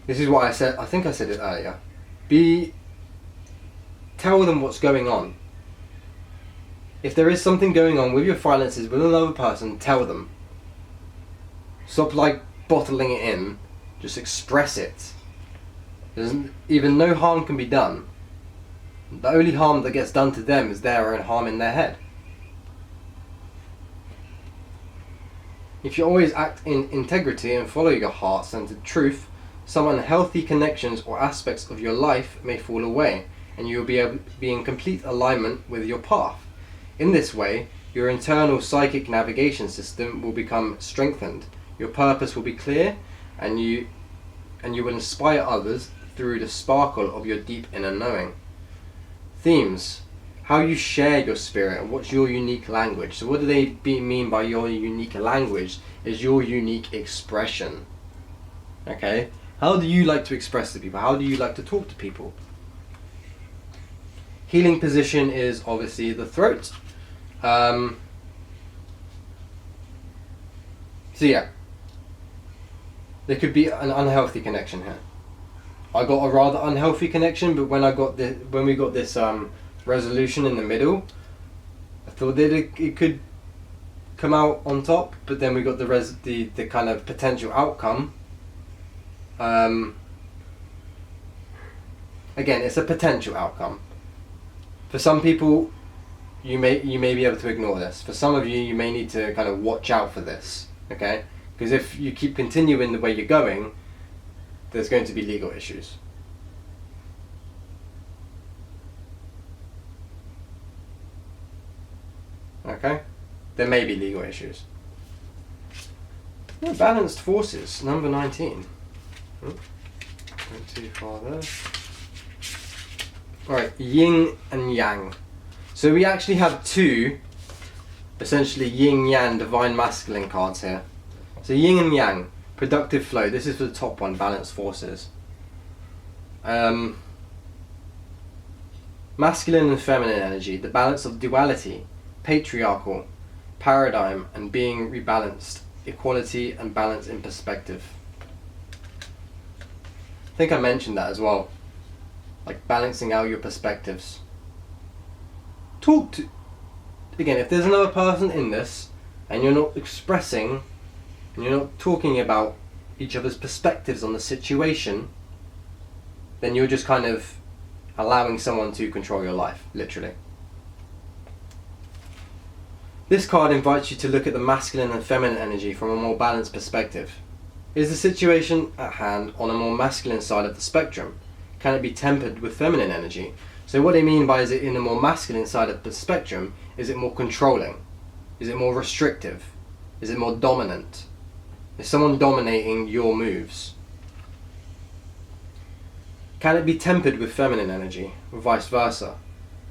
This is what I said, I think I said it earlier. Tell them what's going on. If there is something going on with your finances with another person, tell them. Stop bottling it in, just express it. Even no harm can be done. The only harm that gets done to them is their own harm in their head. If you always act in integrity and follow your heart-centered truth, some unhealthy connections or aspects of your life may fall away, and you will be in complete alignment with your path. In this way, your internal psychic navigation system will become strengthened, your purpose will be clear, and you will inspire others through the sparkle of your deep inner knowing. Themes: how you share your spirit and what's your unique language. So what do they mean by your unique language? Is your unique expression. Okay? How do you like to express to people? How do you like to talk to people? Healing position is obviously the throat. So yeah, there could be an unhealthy connection here. I got a rather unhealthy connection, but when we got this resolution in the middle, I thought that it could come out on top, but then we got the kind of potential outcome. Again, it's a potential outcome. For some people, you may be able to ignore this. For some of you, you may need to kind of watch out for this, okay? Because if you keep continuing the way you're going, there's going to be legal issues. Okay? There may be legal issues. Yeah, balanced forces, number 19. Went too far there. Alright, yin and yang. So we actually have two, essentially yin-yang, divine masculine cards here. So yin and yang, productive flow. This is for the top one, balanced forces. Masculine and feminine energy, the balance of duality, patriarchal, paradigm, and being rebalanced, equality and balance in perspective. I think I mentioned that as well. Like balancing out your perspectives. Again, if there's another person in this and you're not expressing and you're not talking about each other's perspectives on the situation, then you're just kind of allowing someone to control your life, literally. This card invites you to look at the masculine and feminine energy from a more balanced perspective. Is the situation at hand on a more masculine side of the spectrum? Can it be tempered with feminine energy? So what they mean by is it in a more masculine side of the spectrum, is it more controlling? Is it more restrictive? Is it more dominant? Is someone dominating your moves? Can it be tempered with feminine energy, or vice versa?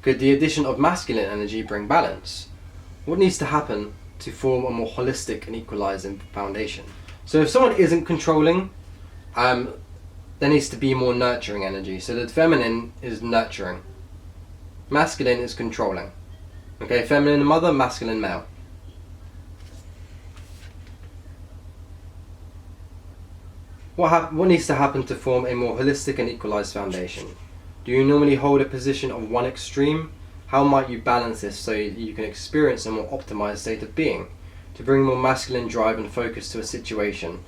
Could the addition of masculine energy bring balance? What needs to happen to form a more holistic and equalizing foundation? So if someone isn't controlling, there needs to be more nurturing energy. So the feminine is nurturing. Masculine is controlling. Okay, feminine mother, masculine male. What needs to happen to form a more holistic and equalized foundation? Do you normally hold a position of one extreme? How might you balance this so you can experience a more optimized state of being? To bring more masculine drive and focus to a situation.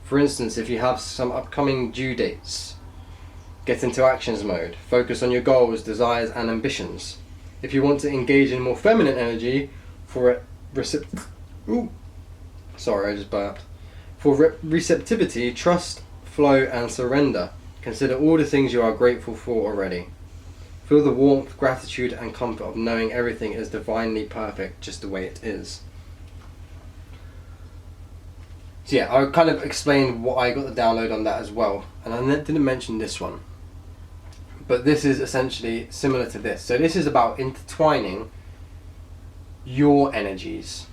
For instance, if you have some upcoming due dates, get into actions mode. Focus on your goals, desires and ambitions. If you want to engage in more feminine energy for receptivity, trust, flow and surrender. Consider all the things you are grateful for already. Feel the warmth, gratitude and comfort of knowing everything is divinely perfect just the way it is. So yeah, I kind of explained what I got the download on that as well, and I didn't mention this one, but this is essentially similar to this. So this is about intertwining your energies.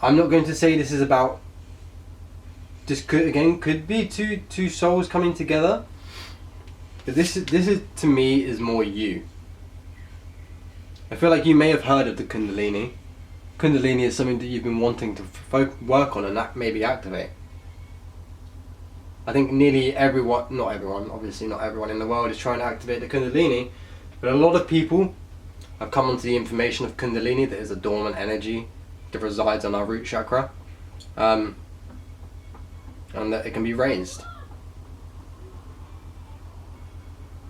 I'm not going to say this is about, this could be two souls coming together, but this is to me is more you. I feel like you may have heard of the Kundalini. Kundalini is something that you've been wanting to work on and maybe activate. I think nearly everyone, not everyone, obviously not everyone in the world is trying to activate the Kundalini, but a lot of people have come onto the information of Kundalini that is a dormant energy that resides on our root chakra, and that it can be raised.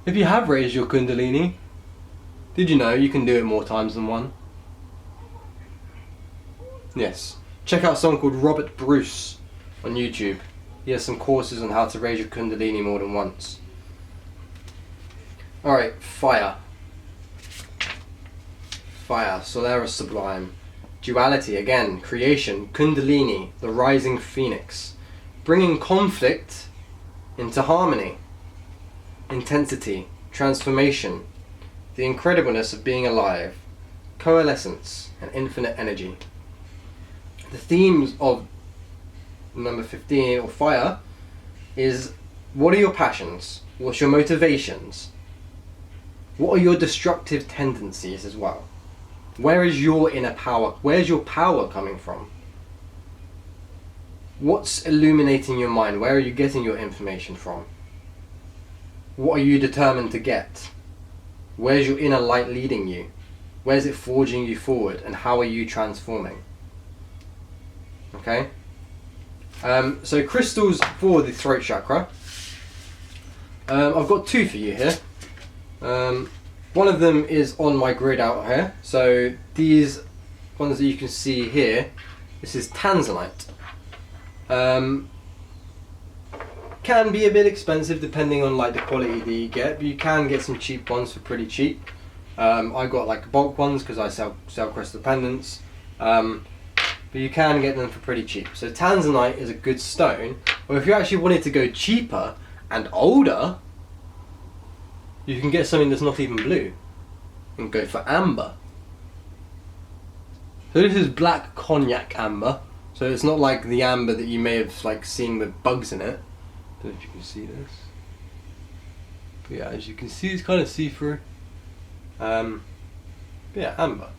If you have raised your Kundalini, did you know you can do it more times than one? Yes. Check out someone called Robert Bruce on YouTube. He has some courses on how to raise your Kundalini more than once. Alright, fire. Fire, Solaris Sublime. Duality, again, creation, Kundalini, the rising phoenix. Bringing conflict into harmony. Intensity, transformation, the incredibleness of being alive, coalescence, and infinite energy. The themes of number 15, or fire, is what are your passions? What's your motivations? What are your destructive tendencies as well? Where is your inner power? Where's your power coming from? What's illuminating your mind? Where are you getting your information from? What are you determined to get? Where's your inner light leading you? Where's it forging you forward? And how are you transforming? Okay? So crystals for the throat chakra. I've got two for you here. One of them is on my grid out here. So these ones that you can see here, this is tanzanite. Can be a bit expensive depending on like the quality that you get, but you can get some cheap ones for pretty cheap. I got like bulk ones because I sell crystal pendants, but you can get them for pretty cheap. So tanzanite is a good stone, or if you actually wanted to go cheaper and older, you can get something that's not even blue and go for amber. So this is black cognac amber, so it's not like the amber that you may have like seen with bugs in it. I don't know if you can see this. But yeah, as you can see, it's kind of see-through. Yeah, amber.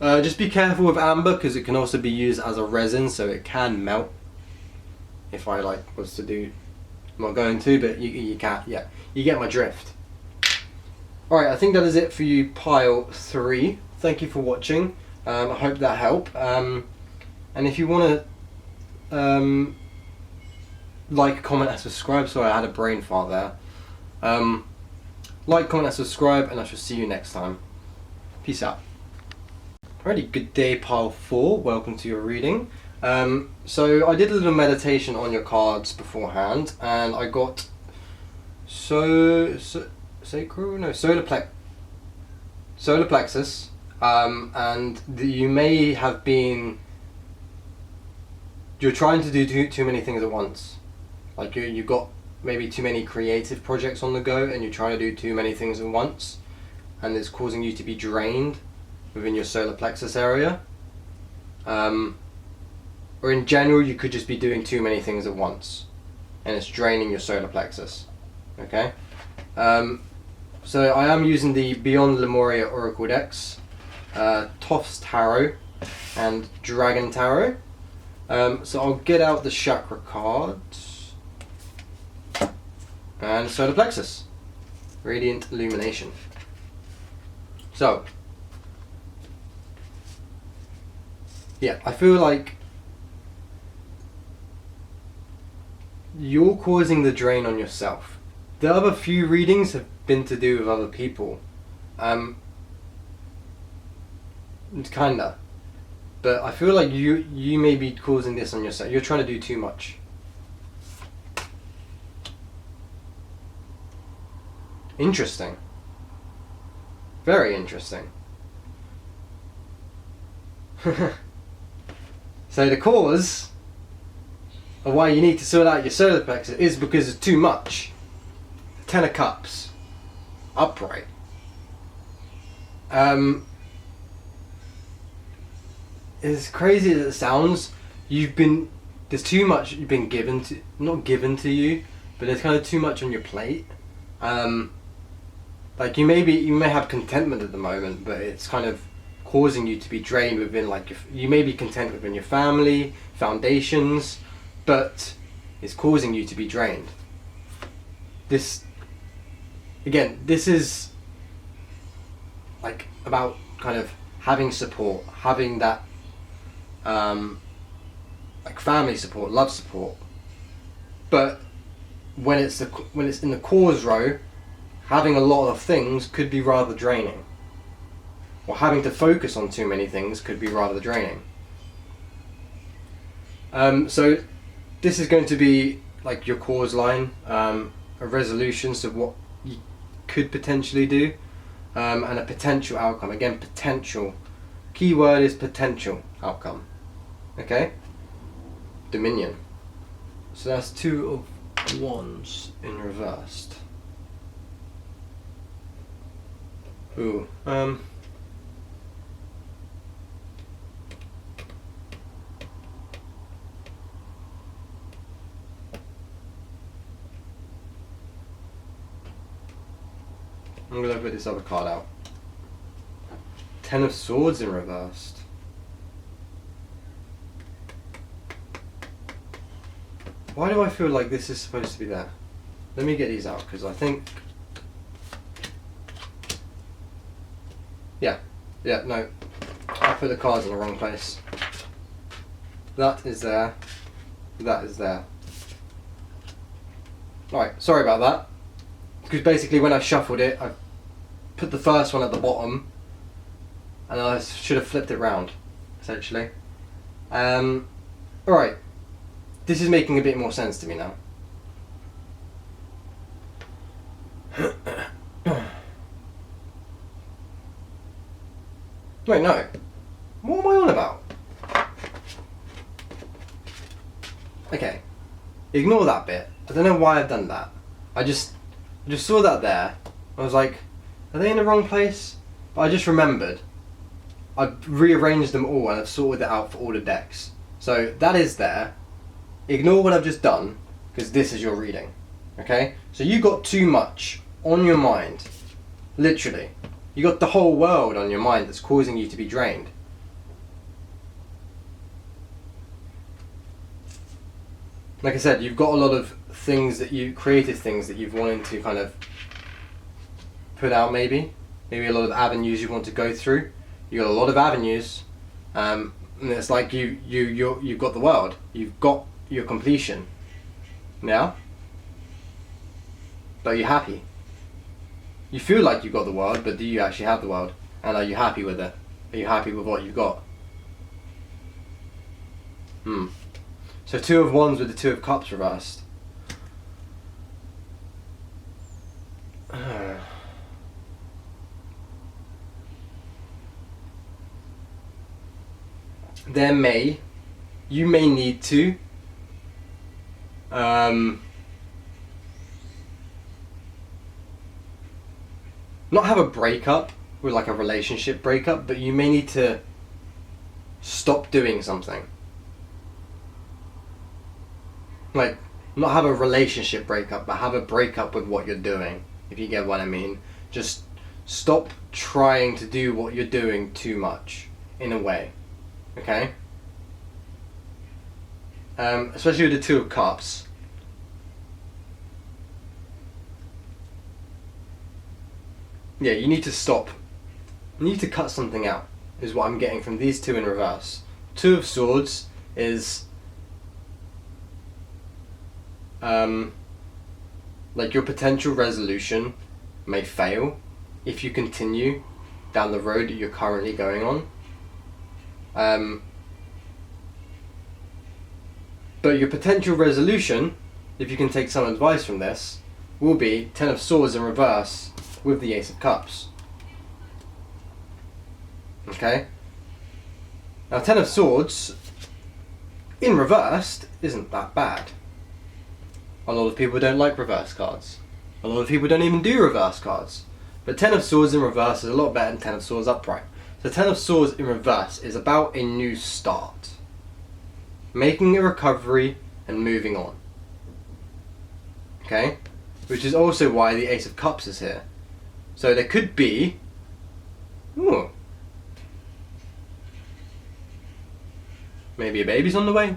Just be careful with amber because it can also be used as a resin, so it can melt. If I was to do, I'm not going to, but you can't. Yeah, you get my drift. All right, I think that is it for you, pile 3. Thank you for watching. I hope that helped. And if you want to like, comment, and subscribe. Sorry, I had a brain fart there. Like, comment, and subscribe, and I shall see you next time. Peace out. Alrighty, good day, pile 4. Welcome to your reading. So I did a little meditation on your cards beforehand, and I got solar plexus, and you may have been. You're trying to do too many things at once. Like you've got maybe too many creative projects on the go and you're trying to do too many things at once, and it's causing you to be drained within your solar plexus area. Or in general, you could just be doing too many things at once and it's draining your solar plexus. Okay? So I am using the Beyond Lemuria Oracle decks, Thoths Tarot and Dragon Tarot. So I'll get out the chakra cards and solar plexus, radiant illumination. So yeah, I feel like you're causing the drain on yourself. The other few readings have been to do with other people, kinda. But I feel like you may be causing this on yourself. You're trying to do too much. Interesting. Very interesting. So the cause of why you need to sort out your solar plexus is because it's too much. Ten of Cups, upright. As crazy as it sounds, there's too much you've been not given to you, but there's kind of too much on your plate. Like you may have contentment at the moment, but it's kind of causing you to be drained within, like, you may be content within your family, foundations, but it's causing you to be drained. This is like about kind of having support, having that like family support, love support. But when it's in the cause row, having a lot of things could be rather draining. Or having to focus on too many things could be rather draining. So this is going to be like your cause line, a resolution, so what you could potentially do, and a potential outcome. Again, potential. Key word is potential outcome. Okay? Dominion. So that's 2 of Wands in reversed. Ooh. I'm going to put this other card out. 10 of Swords in reversed. Why do I feel like this is supposed to be there? Let me get these out, because I think... Yeah, no. I put the cards in the wrong place. That is there. That is there. Alright, sorry about that. Because basically when I shuffled it, I put the first one at the bottom, and I should have flipped it round, essentially. Alright, this is making a bit more sense to me now. Wait, no. What am I on about? Okay, ignore that bit. I don't know why I've done that. I just saw that there. I was like, are they in the wrong place? But I just remembered. I've rearranged them all and I've sorted it out for all the decks. So that is there. Ignore what I've just done, because this is your reading. Okay? So you got too much on your mind. Literally. You got the whole world on your mind that's causing you to be drained. Like I said, you've got a lot of things creative things that you've wanted to kind of put out, maybe a lot of avenues you want to go through. You got a lot of avenues, and it's like you've got the world, you've got your completion, yeah. But you're happy. You feel like you've got the world, but do you actually have the world? And are you happy with it? Are you happy with what you've got? So 2 of Wands with the 2 of Cups reversed. You may need to not have a breakup with like a relationship breakup, but you may need to stop doing something. Like, not have a relationship breakup, but have a breakup with what you're doing, if you get what I mean. Just stop trying to do what you're doing too much, in a way. Okay? Especially with the 2 of Cups. Yeah, you need to stop. You need to cut something out, is what I'm getting from these 2 in reverse. 2 of Swords is like your potential resolution may fail if you continue down the road that you're currently going on. But your potential resolution, if you can take some advice from this, will be 10 of Swords in reverse with the Ace of Cups. Okay? Now 10 of Swords in reversed isn't that bad. A lot of people don't like reverse cards. A lot of people don't even do reverse cards. But Ten of Swords in reverse is a lot better than Ten of Swords upright. So Ten of Swords in reverse is about a new start. Making a recovery and moving on. Okay? Which is also why the Ace of Cups is here. So there could be... Ooh. Maybe a baby's on the way.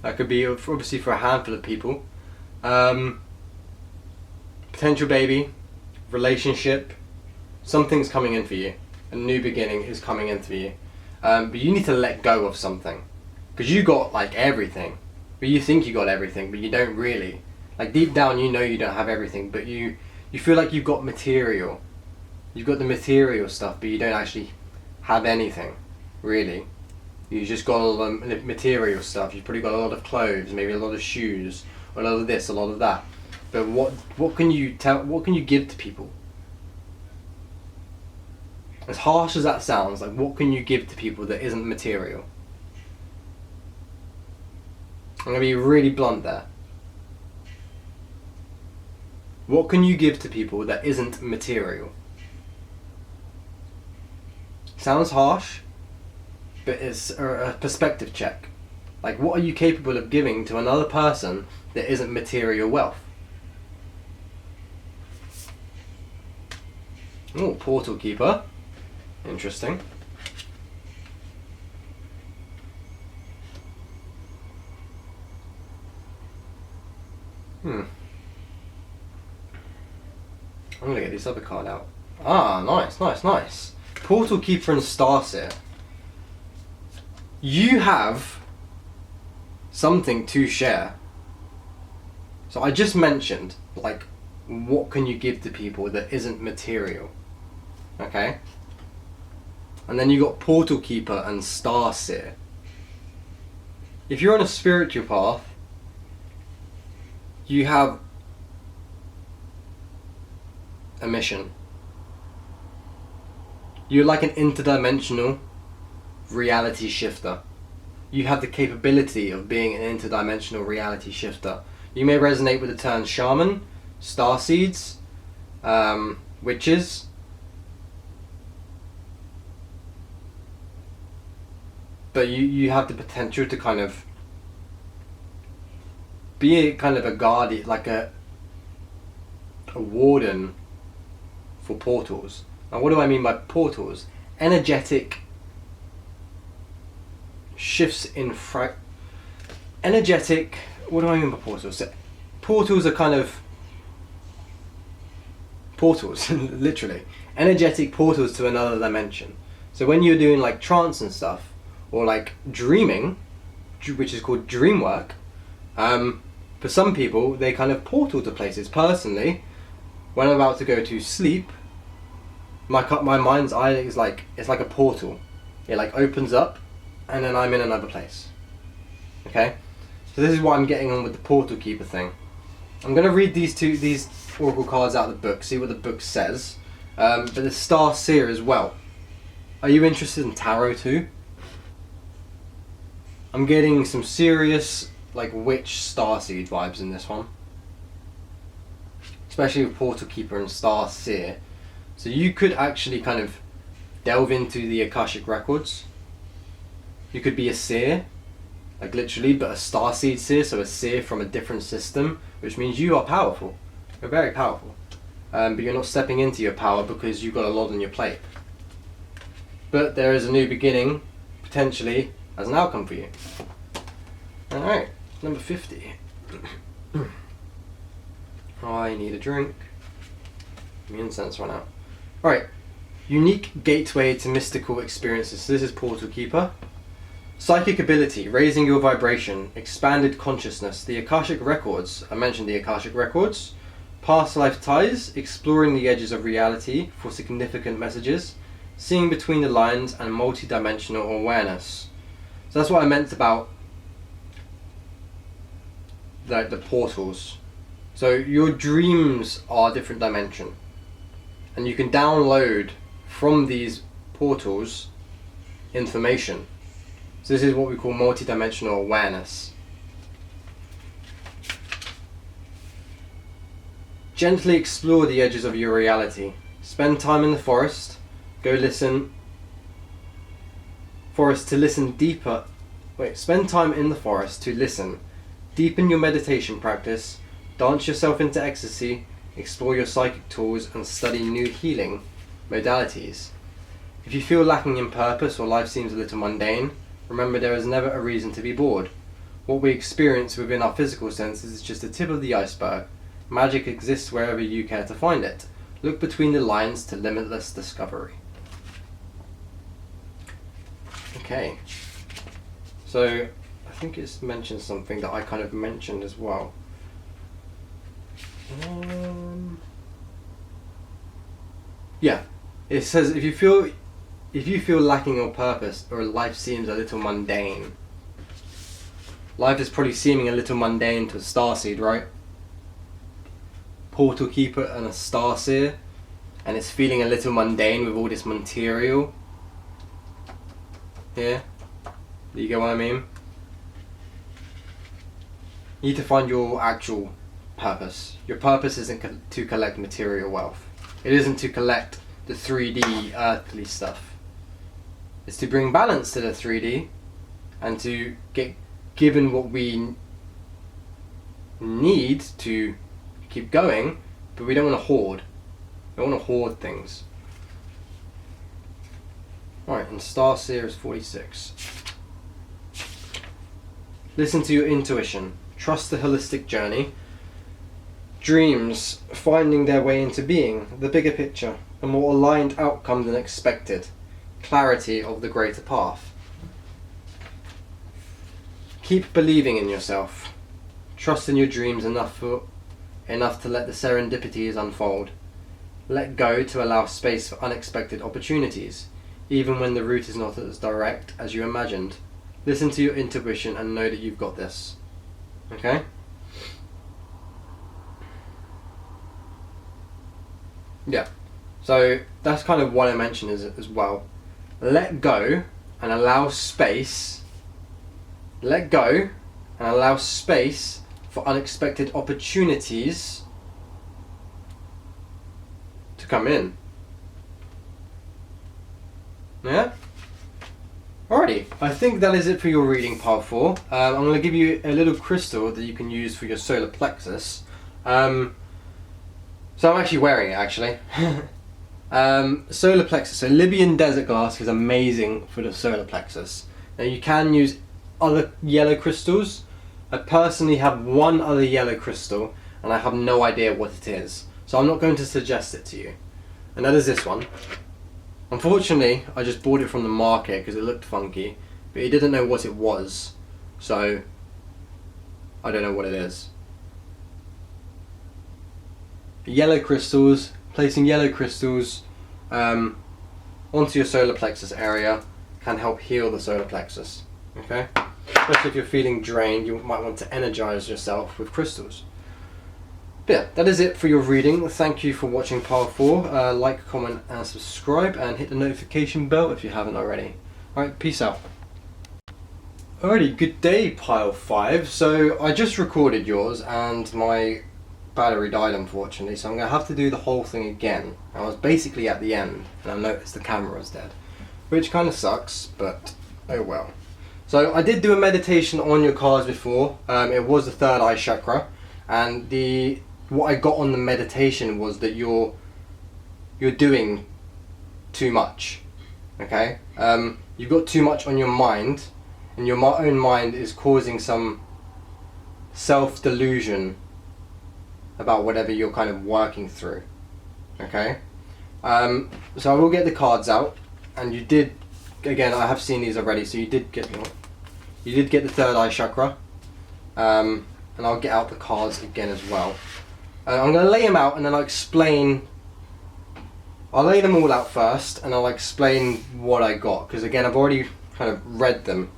That could be obviously for a handful of people. Potential baby, relationship, something's coming in for you. A new beginning is coming in for you. But you need to let go of something. Because you got like everything. But you think you got everything, but you don't really. Like deep down you know you don't have everything, but you feel like you've got material. You've got the material stuff, but you don't actually have anything, really. You just got all the material stuff. You've probably got a lot of clothes, maybe a lot of shoes, a lot of this, a lot of that. But what can you tell? What can you give to people? As harsh as that sounds, like what can you give to people that isn't material? I'm gonna be really blunt there. What can you give to people that isn't material? Sounds harsh, but it's a perspective check. Like, what are you capable of giving to another person that isn't material wealth? Oh, Portal Keeper. Interesting. I'm gonna get this other card out. Ah, nice, nice, nice. Portal Keeper and Starseer. You have something to share. So I just mentioned, like, what can you give to people that isn't material? Okay? And then you got Portal Keeper and Starseer. If you're on a spiritual path, you have a mission. You're like an interdimensional reality shifter. You have the capability of being an interdimensional reality shifter. You may resonate with the term shaman, starseeds, witches. But you have the potential to kind of be a kind of a guardian, like a warden for portals. Now what do I mean by portals? Energetic shifts in energetic, what do I mean by portals? So, portals are kind of portals, literally. Energetic portals to another dimension. So when you're doing like trance and stuff, or like dreaming, which is called dream work, for some people they kind of portal to places. Personally, when I'm about to go to sleep, my mind's eye is like, it's like a portal. It like opens up and then I'm in another place. Okay? So this is what I'm getting on with the Portal Keeper thing. I'm going to read these oracle cards out of the book, see what the book says. But the Starseer as well. Are you interested in tarot too? I'm getting some serious like witch starseed vibes in this one. Especially with Portal Keeper and Starseer. So you could actually kind of delve into the Akashic records. You could be a seer, like literally, but a starseed seer, so a seer from a different system, which means you are powerful. You're very powerful. But you're not stepping into your power because you've got a lot on your plate. But there is a new beginning, potentially, as an outcome for you. Alright, number 50. I need a drink. My incense ran out. Alright, unique gateway to mystical experiences. So this is Portal Keeper. Psychic ability, raising your vibration, expanded consciousness, the Akashic records. I mentioned the Akashic records. Past life ties, exploring the edges of reality for significant messages, seeing between the lines, and multi-dimensional awareness. So that's what I meant about the portals. So your dreams are a different dimension, and you can download from these portals information. So this is what we call multidimensional awareness. Gently explore the edges of your reality. Spend time in the forest. Go listen. Forest to listen deeper. Spend time in the forest to listen. Deepen your meditation practice. Dance yourself into ecstasy. Explore your psychic tools and study new healing modalities. If you feel lacking in purpose or life seems a little mundane, remember there is never a reason to be bored. What we experience within our physical senses is just the tip of the iceberg. Magic exists wherever you care to find it. Look between the lines to limitless discovery. Okay. So, I think it's mentioned something that I kind of mentioned as well. Yeah. It says if you feel lacking on purpose or life seems a little mundane. Life is probably seeming a little mundane to a starseed, right? Portal keeper and a starseer, and it's feeling a little mundane with all this material. Yeah? Do you get what I mean? You need to find your actual purpose. Your purpose isn't to collect material wealth. It isn't to collect the 3D earthly stuff. It's to bring balance to the 3D and to get given what we need to keep going, but we don't want to hoard. We don't want to hoard things. Alright, and Starseer is 46. Listen to your intuition. Trust the holistic journey. Dreams finding their way into being. The bigger picture. A more aligned outcome than expected. Clarity of the greater path. Keep believing in yourself. Trust in your dreams enough to let the serendipities unfold. Let go to allow space for unexpected opportunities, even when the route is not as direct as you imagined. Listen to your intuition and know that you've got this. Okay? Yeah. So that's kind of what I mentioned as well. Let go and allow space. Let go and allow space for unexpected opportunities to come in. Yeah? Alrighty, I think that is it for your reading, pile 4. I'm going to give you a little crystal that you can use for your solar plexus. So I'm actually wearing it, actually. Solar plexus. So Libyan desert glass is amazing for the solar plexus. Now you can use other yellow crystals. I personally have one other yellow crystal and I have no idea what it is. So I'm not going to suggest it to you. And that is this one. Unfortunately, I just bought it from the market because it looked funky, but he didn't know what it was. So I don't know what it is. Yellow crystals, placing yellow crystals onto your solar plexus area can help heal the solar plexus. Okay? Especially if you're feeling drained, you might want to energize yourself with crystals. But yeah, that is it for your reading. Thank you for watching pile 4. Like, comment and subscribe and hit the notification bell if you haven't already. Alright, peace out. Alrighty, good day pile 5. So I just recorded yours and my battery died unfortunately, so I'm going to have to do the whole thing again. I was basically at the end and I noticed the camera was dead, which kind of sucks, but oh well. So I did do a meditation on your cards before. It was the third eye chakra, and what I got on the meditation was that you're doing too much. Okay, you've got too much on your mind, and your own mind is causing some self-delusion about whatever you're kind of working through. Okay, so I will get the cards out, and you did. Again, I have seen these already, so you did get the third eye chakra, and I'll get out the cards again as well. I'm going to lay them out and then I'll explain. I'll lay them all out first and I'll explain what I got, because again I've already kind of read them.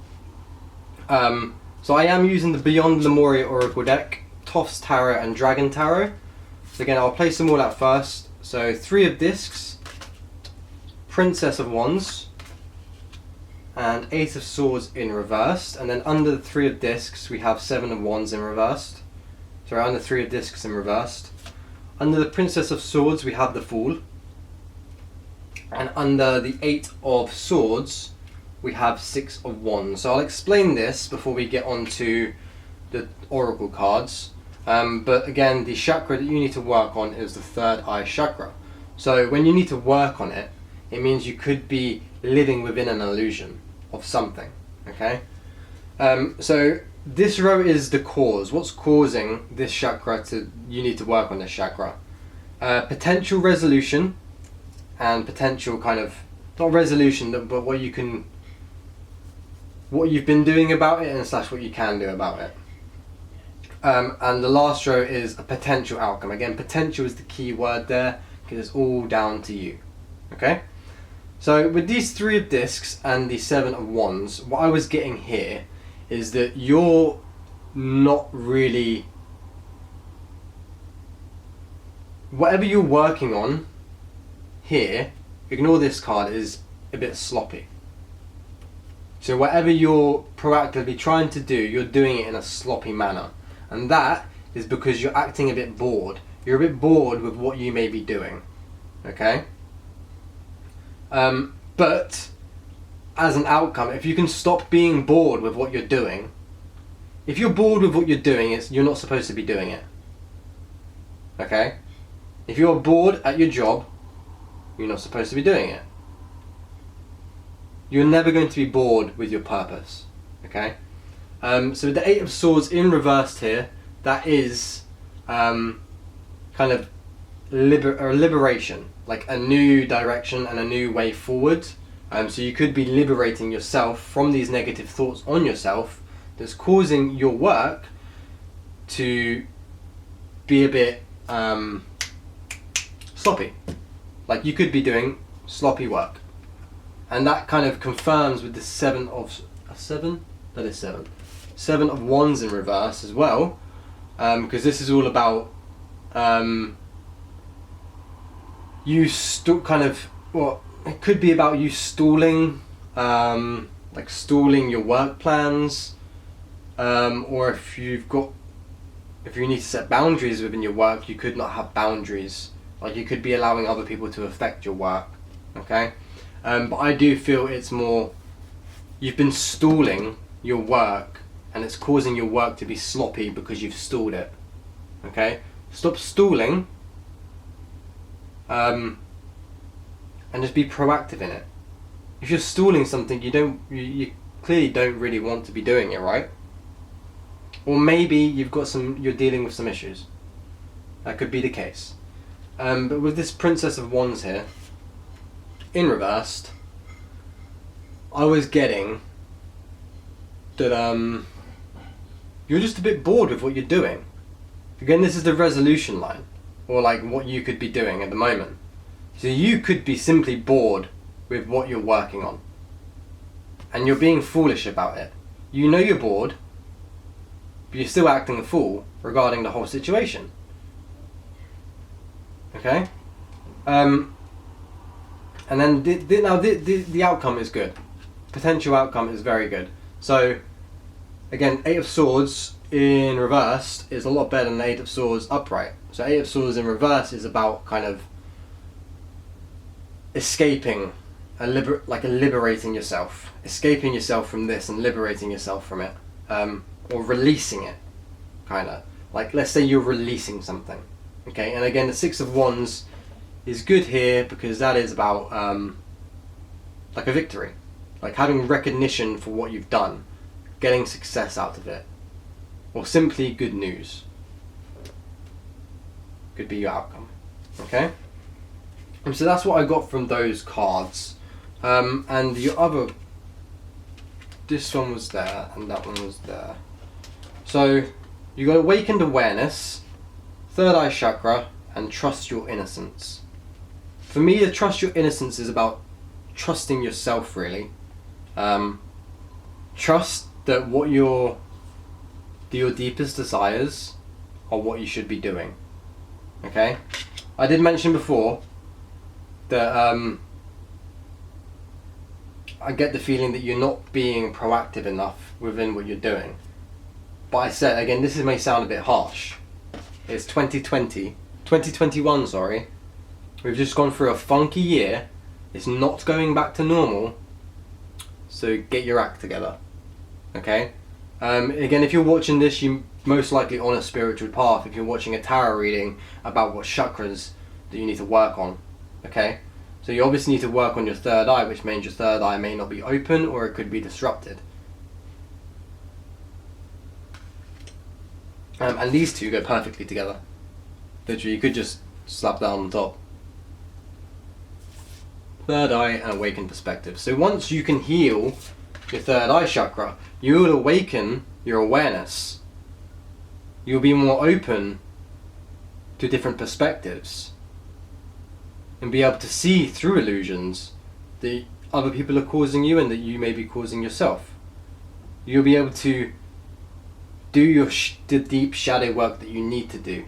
So I am using the Beyond Lemuria Oracle deck, Thoths Tarot and Dragon Tarot. So again I'll place them all out first. So 3 of Discs, Princess of Wands, and 8 of Swords in reversed, and then under the 3 of Discs we have 7 of Wands in reversed. Sorry, under 3 of Discs in reversed. Under the Princess of Swords we have the Fool, and under the 8 of Swords we have 6 of Wands. So I'll explain this before we get on to the Oracle cards. But again, the chakra that you need to work on is the third eye chakra. So when you need to work on it, it means you could be living within an illusion of something, okay? So this row is the cause. What's causing this chakra you need to work on this chakra? Potential resolution and potential kind of, not resolution, but what you've been doing about it and slash what you can do about it. And the last row is a potential outcome. Again, potential is the key word there because it's all down to you, okay? So with these 3 of Discs and the 7 of Wands, what I was getting here is that you're not really, whatever you're working on here, ignore this card, is a bit sloppy. So whatever you're proactively trying to do, you're doing it in a sloppy manner. And that is because you're acting a bit bored. You're a bit bored with what you may be doing, okay? But as an outcome, if you can stop being bored with what you're doing, if you're bored with what you're doing, you're not supposed to be doing it, okay? If you're bored at your job, you're not supposed to be doing it. You're never going to be bored with your purpose, okay? So the 8 of Swords in reversed here, that is kind of liberation, like a new direction and a new way forward. So you could be liberating yourself from these negative thoughts on yourself that's causing your work to be a bit sloppy. Like you could be doing sloppy work. And that kind of confirms with the 7 of Wands in reverse as well, because this is all about it could be about you stalling, like stalling your work plans, or if you need to set boundaries within your work, you could not have boundaries. Like you could be allowing other people to affect your work, okay? But I do feel it's more, you've been stalling your work and it's causing your work to be sloppy because you've stalled it, okay? Stop stalling, and just be proactive in it. If you're stalling something, you clearly don't really want to be doing it, right? Or maybe you're dealing with some issues. That could be the case. But with this Princess of Wands here, in reversed, I was getting that you're just a bit bored with what you're doing. Again, this is the resolution line, or like what you could be doing at the moment. So you could be simply bored with what you're working on, and you're being foolish about it. You know you're bored, but you're still acting a fool regarding the whole situation. Okay? And then the outcome is good. Potential outcome is very good. So again, 8 of Swords in reversed is a lot better than 8 of Swords upright. So 8 of Swords in reverse is about kind of escaping, liberating yourself. Escaping yourself from this and liberating yourself from it. Or releasing it, kind of. Like, let's say you're releasing something. Okay, and again, the 6 of Wands is good here because that is about like a victory. Like having recognition for what you've done. Getting success out of it. Or simply good news. Could be your outcome. Okay? And so that's what I got from those cards. And the other... This one was there and that one was there. So, you got awakened awareness, third eye chakra, and trust your innocence. For me, the trust your innocence is about trusting yourself, really. Trust that your deepest desires are what you should be doing. Okay? I did mention before that I get the feeling that you're not being proactive enough within what you're doing. But I said, again, this may sound a bit harsh. It's 2021, sorry. We've just gone through a funky year. It's not going back to normal. So get your act together. Okay? Again, if you're watching this, you're most likely on a spiritual path. If you're watching a tarot reading about what chakras that you need to work on. Okay? So you obviously need to work on your third eye, which means your third eye may not be open or it could be disrupted. And these two go perfectly together. Literally, you could just slap that on top. Third eye and awakened perspective. So once you can heal your third eye chakra, you will awaken your awareness. You'll be more open to different perspectives and be able to see through illusions that other people are causing you and that you may be causing yourself. You'll be able to do the deep shadow work that you need to do.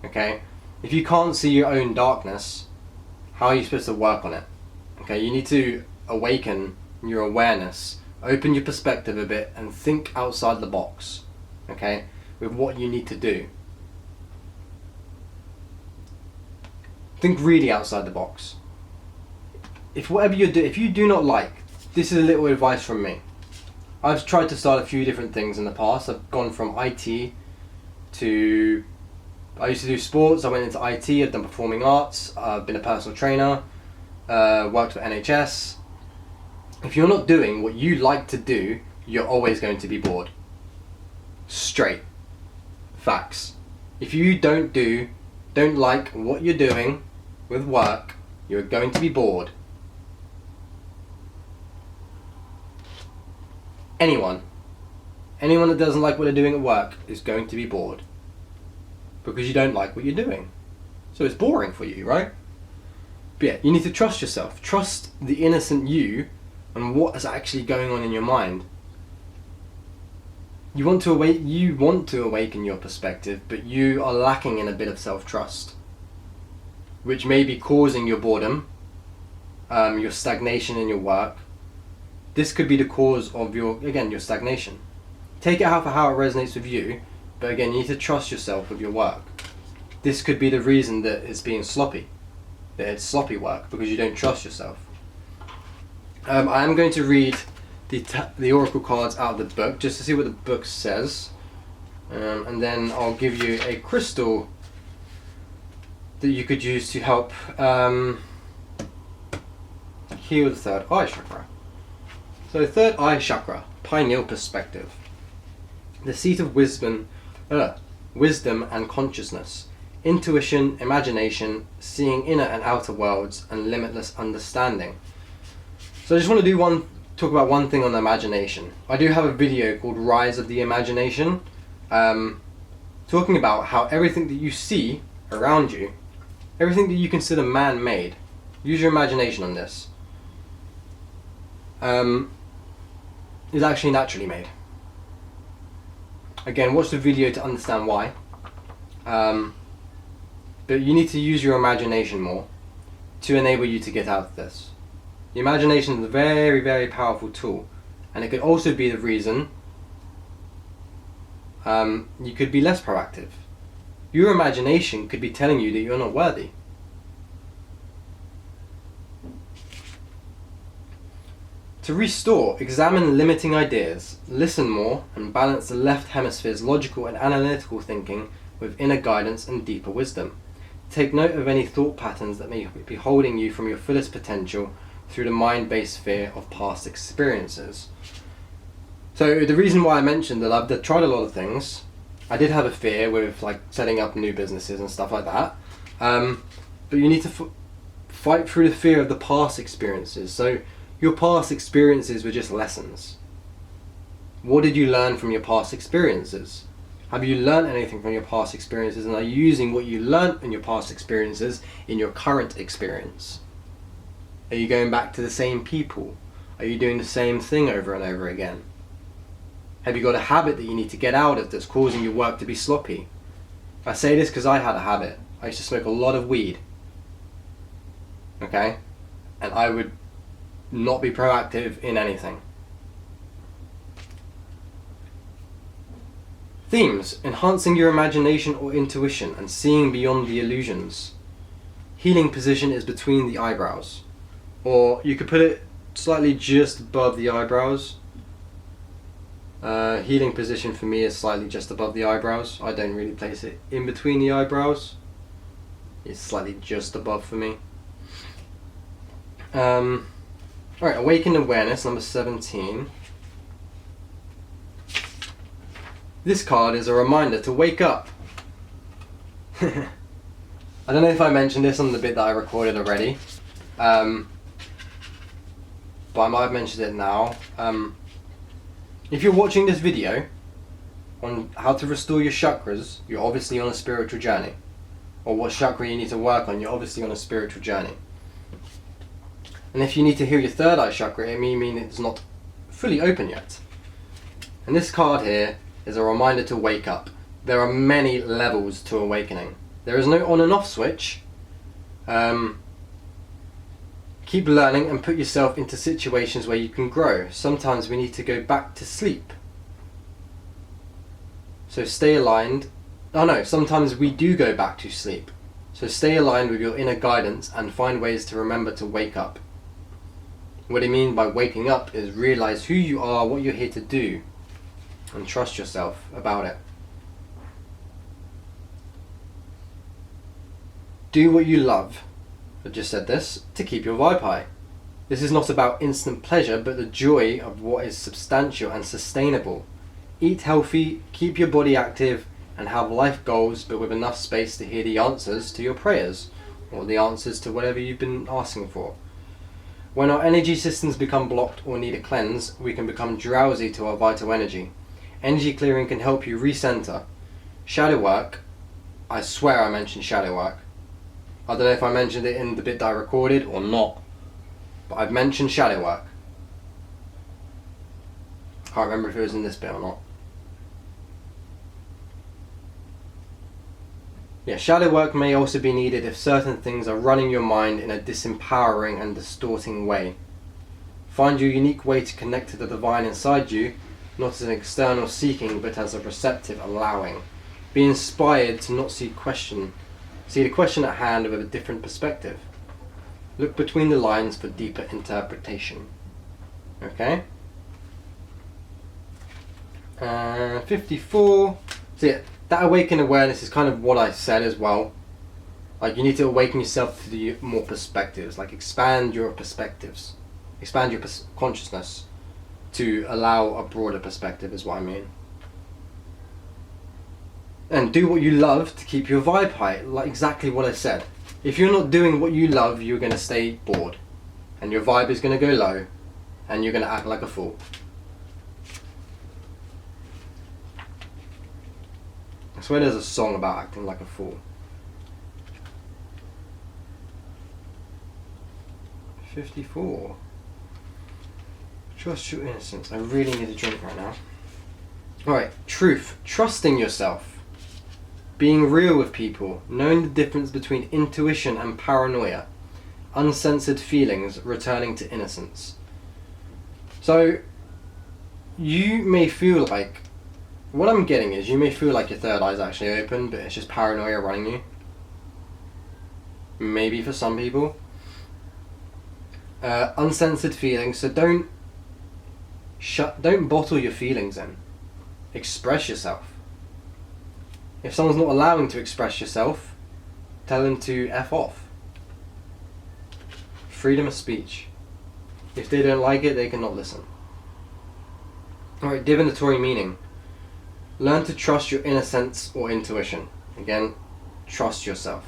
Okay? If you can't see your own darkness, how are you supposed to work on it? Okay, you need to awaken your awareness, open your perspective a bit, and think outside the box. Okay? With what you need to do. Think really outside the box. If whatever you do, if you do not like, this is a little advice from me. I've tried to start a few different things in the past. I've gone from IT to, I used to do sports, I went into IT, I've done performing arts, I've been a personal trainer, worked for NHS. If you're not doing what you like to do, you're always going to be bored. Straight. Facts. If you don't like what you're doing with work, you're going to be bored. Anyone that doesn't like what they're doing at work is going to be bored because you don't like what you're doing. So it's boring for you, right? But yeah, you need to trust yourself. Trust the innocent you and what is actually going on in your mind. You want to awaken your perspective, but you are lacking in a bit of self-trust, which may be causing your boredom, your stagnation in your work. This could be the cause of your stagnation. Take it for how it resonates with you, but again, you need to trust yourself with your work. This could be the reason that it's being sloppy, that it's sloppy work, because you don't trust yourself. I am going to read the oracle cards out of the book, just to see what the book says, and then I'll give you a crystal that you could use to help heal the third eye chakra. So third eye chakra, pineal perspective, the seat of wisdom and consciousness, intuition, imagination, seeing inner and outer worlds, and limitless understanding. So I just want to talk about one thing on the imagination. I do have a video called Rise of the Imagination, talking about how everything that you see around you, everything that you consider man-made, use your imagination on this, is actually naturally made. Again, watch the video to understand why. But you need to use your imagination more to enable you to get out of this. The imagination is a very, very powerful tool, and it could also be the reason you could be less proactive. Your imagination could be telling you that you're not worthy. To restore, examine limiting ideas, listen more, and balance the left hemisphere's logical and analytical thinking with inner guidance and deeper wisdom. Take note of any thought patterns that may be holding you from your fullest potential through the mind-based fear of past experiences. So the reason why I mentioned that I've tried a lot of things, I did have a fear with like setting up new businesses and stuff like that, but you need to fight through the fear of the past experiences. So your past experiences were just lessons. What did you learn from your past experiences? Have you learned anything from your past experiences, and are you using what you learned in your past experiences in your current experience? Are you going back to the same people? Are you doing the same thing over and over again? Have you got a habit that you need to get out of that's causing your work to be sloppy? I say this because I had a habit. I used to smoke a lot of weed. Okay? And I would not be proactive in anything. Themes: enhancing your imagination or intuition and seeing beyond the illusions. Healing position is between the eyebrows, or you could put it slightly just above the eyebrows. Healing position for me is slightly just above the eyebrows. I don't really place it in between the eyebrows. It's slightly just above for me. Alright, awakened awareness, number 17. This card is a reminder to wake up. I don't know if I mentioned this on the bit that I recorded already, but I might have mentioned it now. If you're watching this video on how to restore your chakras, you're obviously on a spiritual journey. Or what chakra you need to work on, you're obviously on a spiritual journey. And if you need to heal your third eye chakra, it may mean it's not fully open yet. And this card here is a reminder to wake up. There are many levels to awakening. There is no on and off switch. Keep learning and put yourself into situations where you can grow. Sometimes we need to go back to sleep. So stay aligned. Oh no, sometimes we do go back to sleep. So stay aligned with your inner guidance and find ways to remember to wake up. What I mean by waking up is realize who you are, what you're here to do, and trust yourself about it. Do what you love. I just said this to keep your vibe high. This is not about instant pleasure, but the joy of what is substantial and sustainable. Eat healthy, keep your body active, and have life goals, but with enough space to hear the answers to your prayers, or the answers to whatever you've been asking for. When our energy systems become blocked or need a cleanse, we can become drowsy to our vital energy. Energy clearing can help you recenter. Shadow work, I swear I mentioned shadow work. I don't know if I mentioned it in the bit that I recorded or not, but I've mentioned shadow work. Can't remember if it was in this bit or not. Yeah, shadow work may also be needed if certain things are running your mind in a disempowering and distorting way. Find your unique way to connect to the divine inside you, not as an external seeking, but as a receptive allowing. Be inspired to not see the question at hand with a different perspective. Look between the lines for deeper interpretation. Okay? 54. So yeah, that awakened awareness is kind of what I said as well. Like, you need to awaken yourself to the more perspectives. Like, expand your perspectives. Expand your consciousness to allow a broader perspective is what I mean. And do what you love to keep your vibe high, like exactly what I said. If you're not doing what you love, you're going to stay bored. And your vibe is going to go low. And you're going to act like a fool. I swear there's a song about acting like a fool. 54. Trust your innocence. I really need a drink right now. Alright, truth. Trusting yourself. Being real with people, knowing the difference between intuition and paranoia, uncensored feelings, returning to innocence. So, you may feel like, what I'm getting is, you may feel like your third eye's actually open, but it's just paranoia running you. Maybe for some people. Uncensored feelings, so don't bottle your feelings in. Express yourself. If someone's not allowing to express yourself, tell them to F off. Freedom of speech. If they don't like it, they cannot listen. Alright, divinatory meaning. Learn to trust your inner sense or intuition. Again, trust yourself.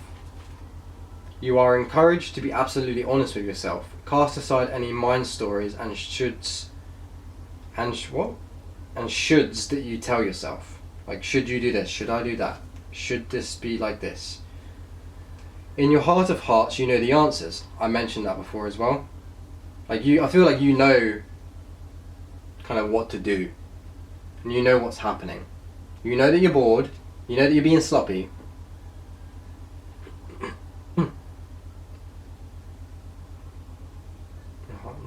You are encouraged to be absolutely honest with yourself. Cast aside any mind stories and shoulds that you tell yourself. Like, should you do this? Should I do that? Should this be like this? In your heart of hearts, you know the answers. I mentioned that before as well. Like, I feel like you know kind of what to do. And you know what's happening. You know that you're bored. You know that you're being sloppy. I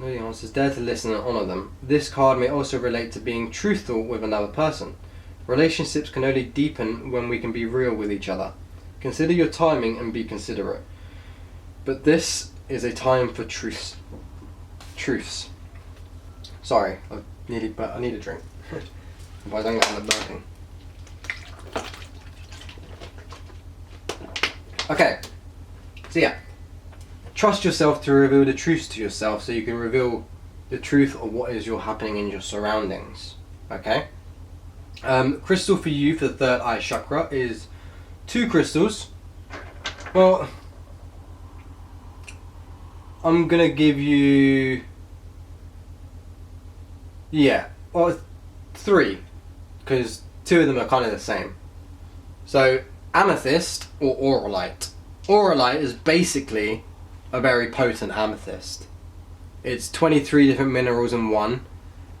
know the says, dare to listen and honor them. This card may also relate to being truthful with another person. Relationships can only deepen when we can be real with each other. Consider your timing and be considerate. But this is a time for truths. Sorry, I need a drink. Otherwise I'm going to end up burping. Okay, so yeah. Trust yourself to reveal the truth to yourself so you can reveal the truth of what is happening in your surroundings. Okay? Crystal for you for the third eye chakra is 2 crystals. Well, I'm gonna give you, yeah, well, 3, because 2 of them are kind of the same. So amethyst or auralite. Auralite is basically a very potent amethyst. It's 23 different minerals in one.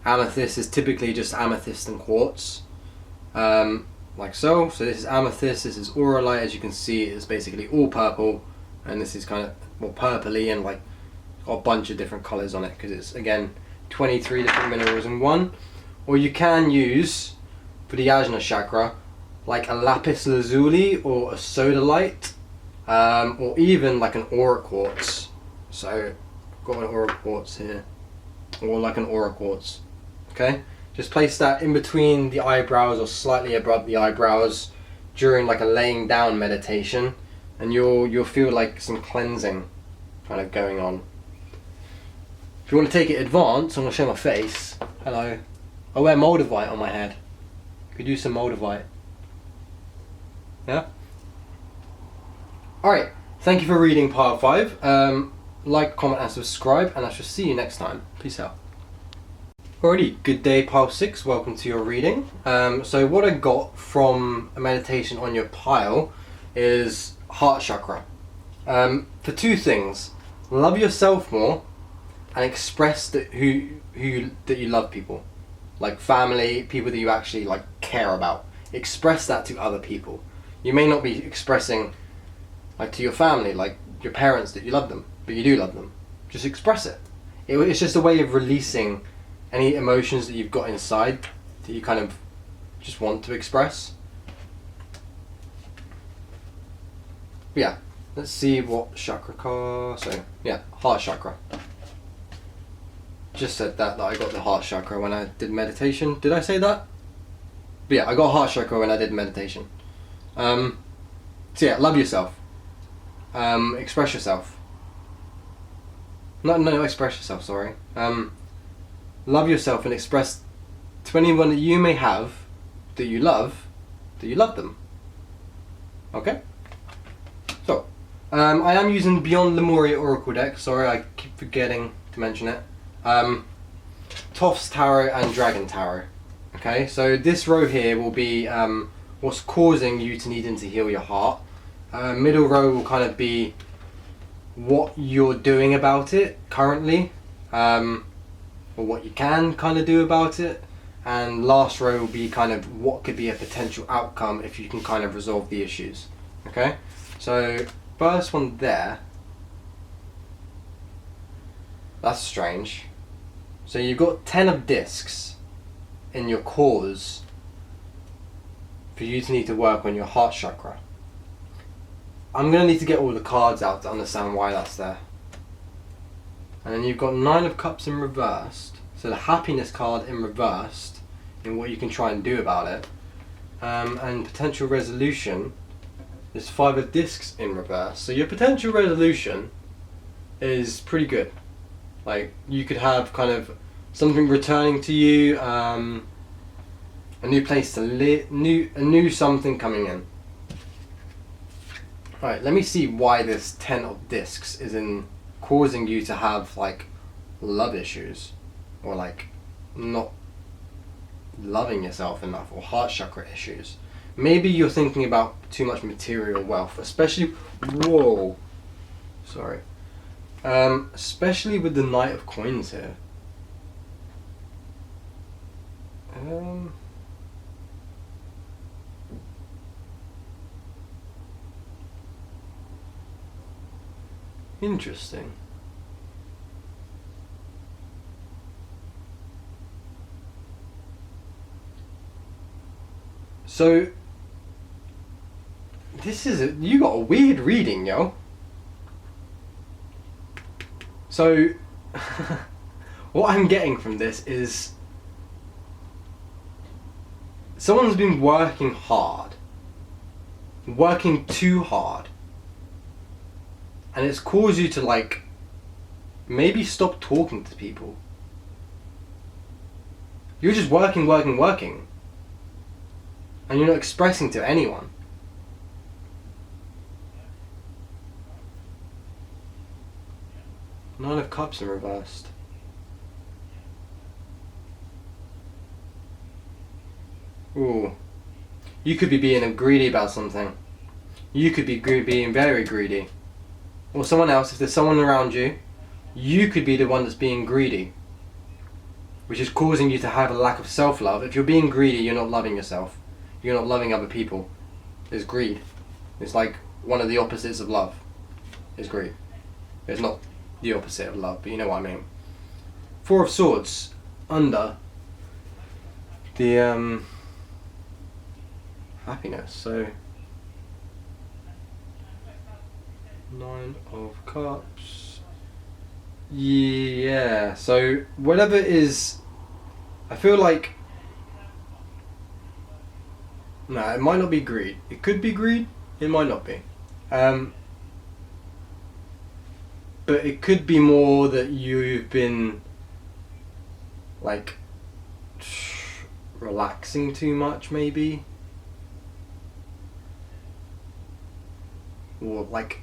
Amethyst is typically just amethyst and quartz, like so. So this is amethyst, this is auralite. As you can see, it's basically all purple, and this is kind of more purpley and like got a bunch of different colors on it because it's, again, 23 different minerals in one. Or you can use, for the Ajna chakra, like a lapis lazuli or a sodalite, or even like an aura quartz. So I've got an aura quartz here, or like an aura quartz. Okay, just place that in between the eyebrows or slightly above the eyebrows during like a laying down meditation, and you'll feel like some cleansing kind of going on. If you want to take it advanced, I'm going to show my face. Hello. I wear moldavite on my head. Could use some moldavite. Yeah? Alright, thank you for reading part 5. Like, comment and subscribe, and I shall see you next time. Peace out. Alrighty, good day pile 6, welcome to your reading. So what I got from a meditation on your pile is heart chakra. For 2 things, love yourself more and express that that you love people. Like family, people that you actually like care about. Express that to other people. You may not be expressing like to your family, like your parents, that you love them, but you do love them. Just express it. It's just a way of releasing any emotions that you've got inside that you kind of just want to express. Yeah, let's see what chakra card. So yeah, heart chakra. Just said that I got the heart chakra when I did meditation. Did I say that? But yeah, I got heart chakra when I did meditation. So yeah, love yourself. Express yourself. No, express yourself, sorry. Love yourself and express to anyone that you may have that you love them. Okay? So, I am using Beyond Lemuria Oracle deck. Sorry, I keep forgetting to mention it. Thoths Tarot and Dragon Tarot. Okay, so this row here will be what's causing you to needing to heal your heart. Middle row will kind of be what you're doing about it currently, or what you can kind of do about it, and last row will be kind of what could be a potential outcome if you can kind of resolve the issues. Okay, so first one there, that's strange. So you've got 10 of discs in your cause for you to need to work on your heart chakra. I'm going to need to get all the cards out to understand why that's there. And then you've got 9 of cups in reversed. So the happiness card in reversed in what you can try and do about it. And potential resolution is 5 of discs in reverse. So your potential resolution is pretty good. Like you could have kind of something returning to you, a new place to live, a new something coming in. Alright, let me see why this 10 of discs is in causing you to have like love issues, or like not loving yourself enough, or heart chakra issues. Maybe you're thinking about too much material wealth, especially especially with the Knight of Coins here. Interesting. So you got a weird reading, yo. So what I'm getting from this is someone's been working hard, working too hard, and it's caused you to like maybe stop talking to people. You're just working, and you're not expressing to anyone. Nine of Cups in reversed. Ooh. You could be being greedy about something. You could be being very greedy. Or someone else, if there's someone around you, you could be the one that's being greedy, which is causing you to have a lack of self-love. If you're being greedy, you're not loving yourself. You're not loving other people. It's greed. It's like one of the opposites of love is greed. It's not the opposite of love, but you know what I mean. Four of Swords under the happiness. So Nine of Cups. Yeah, so whatever it is, I feel like, no, it might not be greed. It could be greed, it might not be. But it could be more that you've been like relaxing too much, maybe. Or like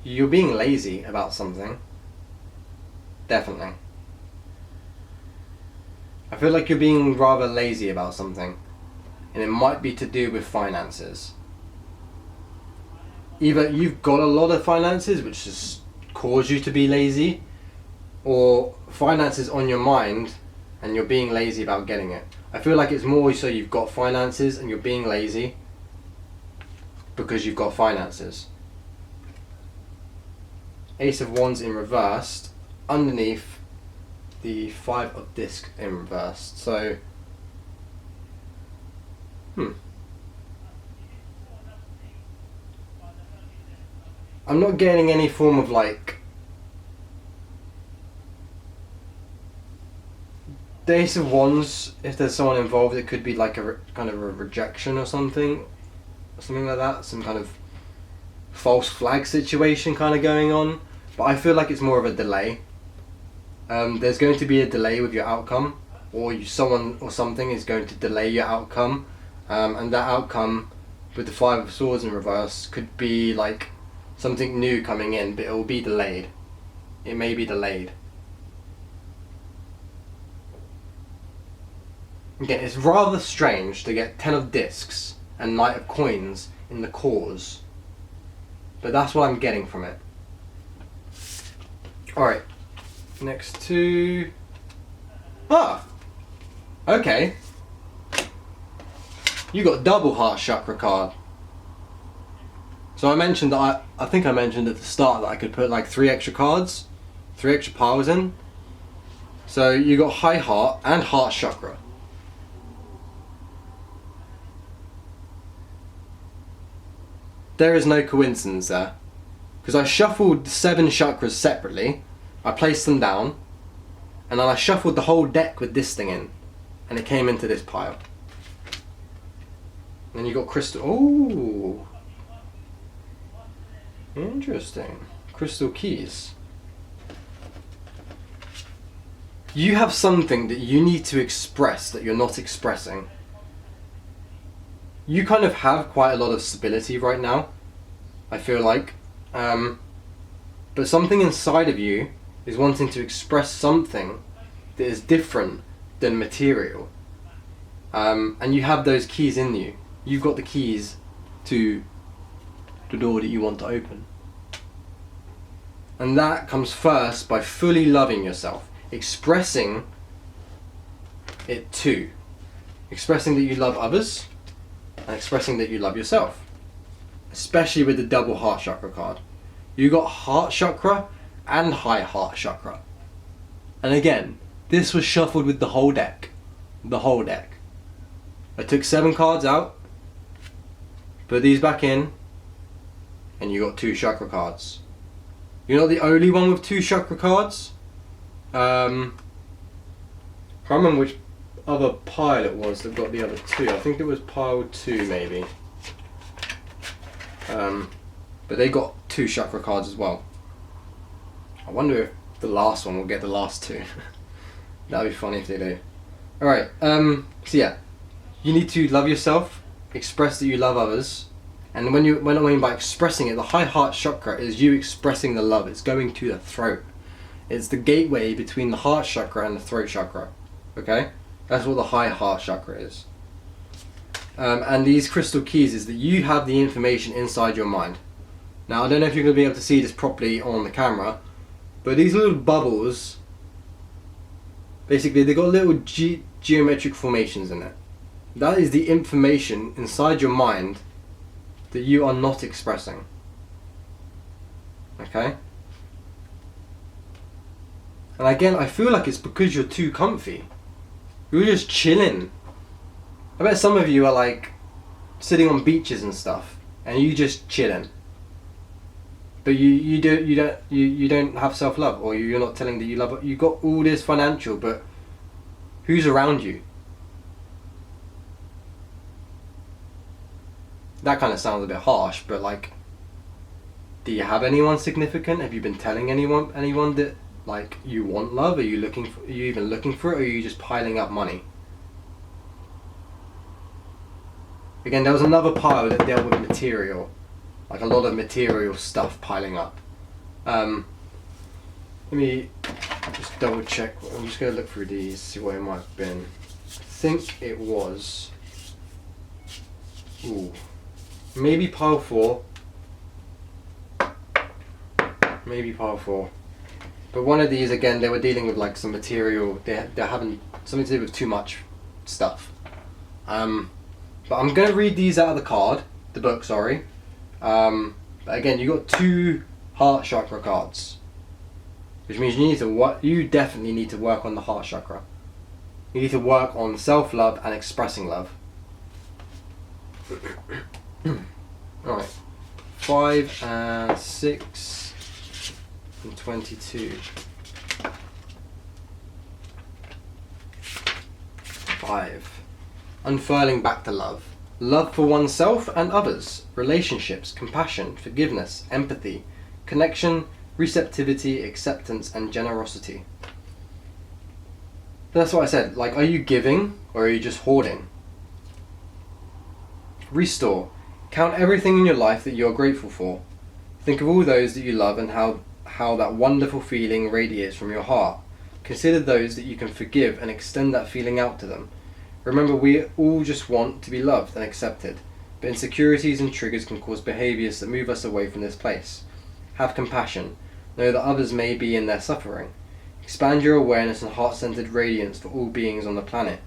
you're being lazy about something. Definitely. I feel like you're being rather lazy about something, and it might be to do with finances. Either you've got a lot of finances which has caused you to be lazy, or finances on your mind and you're being lazy about getting it. I feel like it's more so you've got finances and you're being lazy because you've got finances. Ace of Wands in reversed underneath the Five of Discs in reversed. So I'm not getting any form of like the Ace of Wands. If there's someone involved, it could be like a kind of a rejection or something like that. Some kind of false flag situation kind of going on. But I feel like it's more of a delay. There's going to be a delay with your outcome, or someone or something is going to delay your outcome, and that outcome with the Five of Swords in reverse could be like something new coming in, but it will be delayed. It may be delayed. Again, it's rather strange to get 10 of Discs and Knight of Coins in the cause, but that's what I'm getting from it. Alright, next to... okay. You got double Heart Chakra card. So I mentioned that I think I mentioned at the start that I could put like 3 extra cards, 3 extra piles in. So you got High Heart and Heart Chakra. There is no coincidence there, because I shuffled 7 chakras separately, I placed them down, and then I shuffled the whole deck with this thing in, and it came into this pile. And then you got crystal. Ooh. Interesting. Crystal keys. You have something that you need to express that you're not expressing. You kind of have quite a lot of stability right now, I feel like. But something inside of you is wanting to express something that is different than material. And you have those keys in you. You've got the keys to the door that you want to open. And that comes first by fully loving yourself, expressing it too. Expressing that you love others, and expressing that you love yourself. Especially with the double Heart Chakra card. You got Heart Chakra and High Heart Chakra. And again, this was shuffled with the whole deck. The whole deck. I took 7 cards out, put these back in, and you got 2 chakra cards. You're not the only one with 2 chakra cards. I can't remember which other pile it was that got the other 2. I think it was pile 2 maybe. But they got 2 chakra cards as well. I wonder if the last one will get the last 2. That'd be funny if they do. Alright, so yeah. You need to love yourself, express that you love others. And when I mean by expressing it, the high heart chakra is you expressing the love. It's going to the throat. It's the gateway between the heart chakra and the throat chakra. Okay? That's what the high heart chakra is. And these crystal keys is that you have the information inside your mind. Now, I don't know if you're going to be able to see this properly on the camera, but these little bubbles, basically, they've got little geometric formations in it. That is the information inside your mind that you are not expressing. Okay? And again, I feel like it's because you're too comfy. You're just chilling. I bet some of you are like sitting on beaches and stuff, and you just chilling. But you don't have self-love, or you're not telling that you love it. You got all this financial, but who's around you? That kind of sounds a bit harsh, but like, do you have anyone significant? Have you been telling anyone that like you want love? Are you even looking for it, or are you just piling up money? Again, there was another pile that dealt with material, like a lot of material stuff piling up. Let me just double check. I'm just going to look through these, see what it might have been. I think it was, maybe pile 4. Maybe pile 4. But one of these, again, they were dealing with like some material. They're having something to do with too much stuff. But I'm going to read these out of the book, sorry. But again, you got 2 heart chakra cards, which means you definitely need to work on the heart chakra. You need to work on self-love and expressing love. Alright, 5 and 6 and 22. 5. Unfurling back to love. Love for oneself and others. Relationships, compassion, forgiveness, empathy, connection, receptivity, acceptance, and generosity. That's what I said. Like, are you giving or are you just hoarding? Restore. Count everything in your life that you are grateful for. Think of all those that you love and how that wonderful feeling radiates from your heart. Consider those that you can forgive and extend that feeling out to them. Remember, we all just want to be loved and accepted, but insecurities and triggers can cause behaviours that move us away from this place. Have compassion. Know that others may be in their suffering. Expand your awareness and heart-centered radiance for all beings on the planet.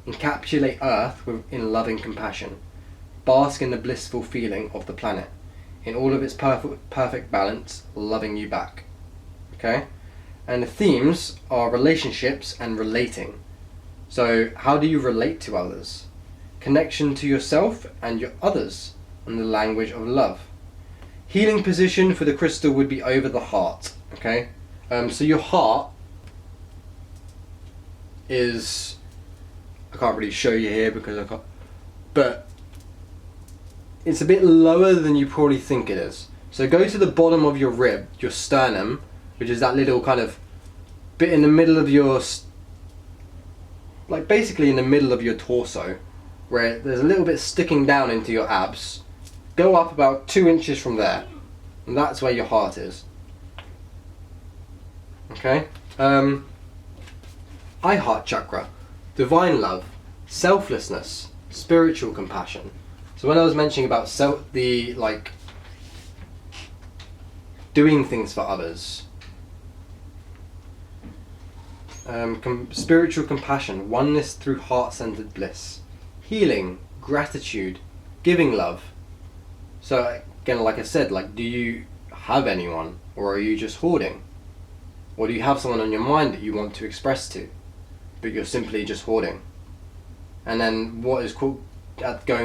Encapsulate Earth in loving compassion. Bask in the blissful feeling of the planet, in all of its perfect balance, loving you back. Okay? And the themes are relationships and relating. So, how do you relate to others? Connection to yourself and your others, and the language of love. Healing position for the crystal would be over the heart. Okay? So your heart is, I can't really show you here because I can't, but it's a bit lower than you probably think it is. So go to the bottom of your rib, your sternum, which is that little kind of bit in the middle of your, like basically in the middle of your torso, where there's a little bit sticking down into your abs. Go up about 2 inches from there, and that's where your heart is. Okay? I heart chakra, divine love, selflessness, spiritual compassion. So when I was mentioning about doing things for others, spiritual compassion, oneness through heart-centered bliss, healing, gratitude, giving love. So again, like I said, like, do you have anyone, or are you just hoarding? Or do you have someone on your mind that you want to express to, but you're simply just hoarding? And then what is going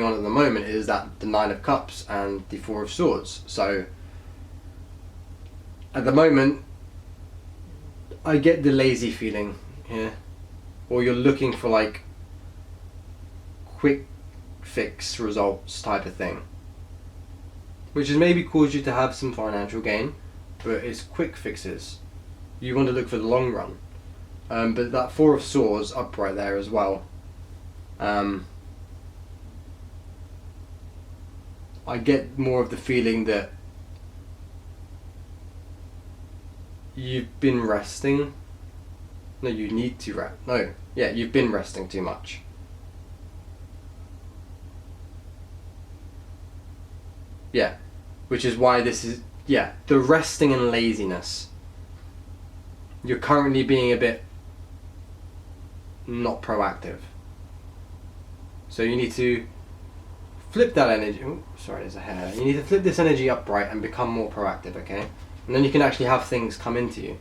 on at the moment is that the Nine of Cups and the Four of Swords. So at the moment, I get the lazy feeling here, or you're looking for like quick fix results type of thing, which has maybe caused you to have some financial gain, but it's quick fixes. You want to look for the long run. But that Four of Swords upright there as well. I get more of the feeling that you've been resting. No, you need to rest. No, yeah, you've been resting too much. Yeah, which is why this is, yeah, the resting and laziness. You're currently being a bit not proactive. So you need to flip that energy. Oh, sorry, there's a hair. You need to flip this energy upright and become more proactive, okay? And then you can actually have things come into you.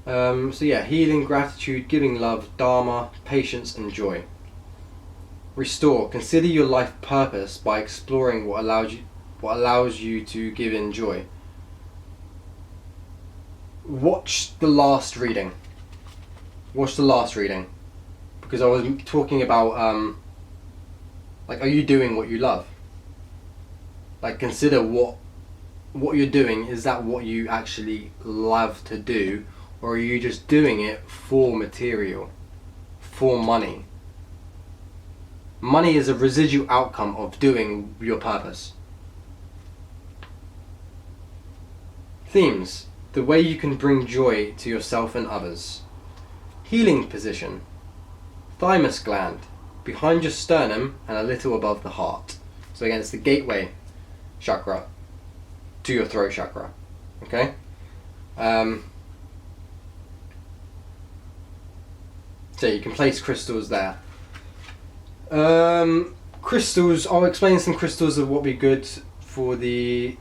So yeah, healing, gratitude, giving love, dharma, patience and joy. Restore. Consider your life purpose by exploring what allows you to give in joy. Watch the last reading. Watch the last reading. Because I was talking about like, are you doing what you love? Like, consider what you're doing. Is that what you actually love to do, or are you just doing it for material, for money? Money is a residual outcome of doing your purpose. Themes. The way you can bring joy to yourself and others. Healing position. Thymus gland. Behind your sternum and a little above the heart. So again, it's the gateway chakra to your throat chakra. Okay? So you can place crystals there. Crystals, I'll explain some crystals of what would be good for the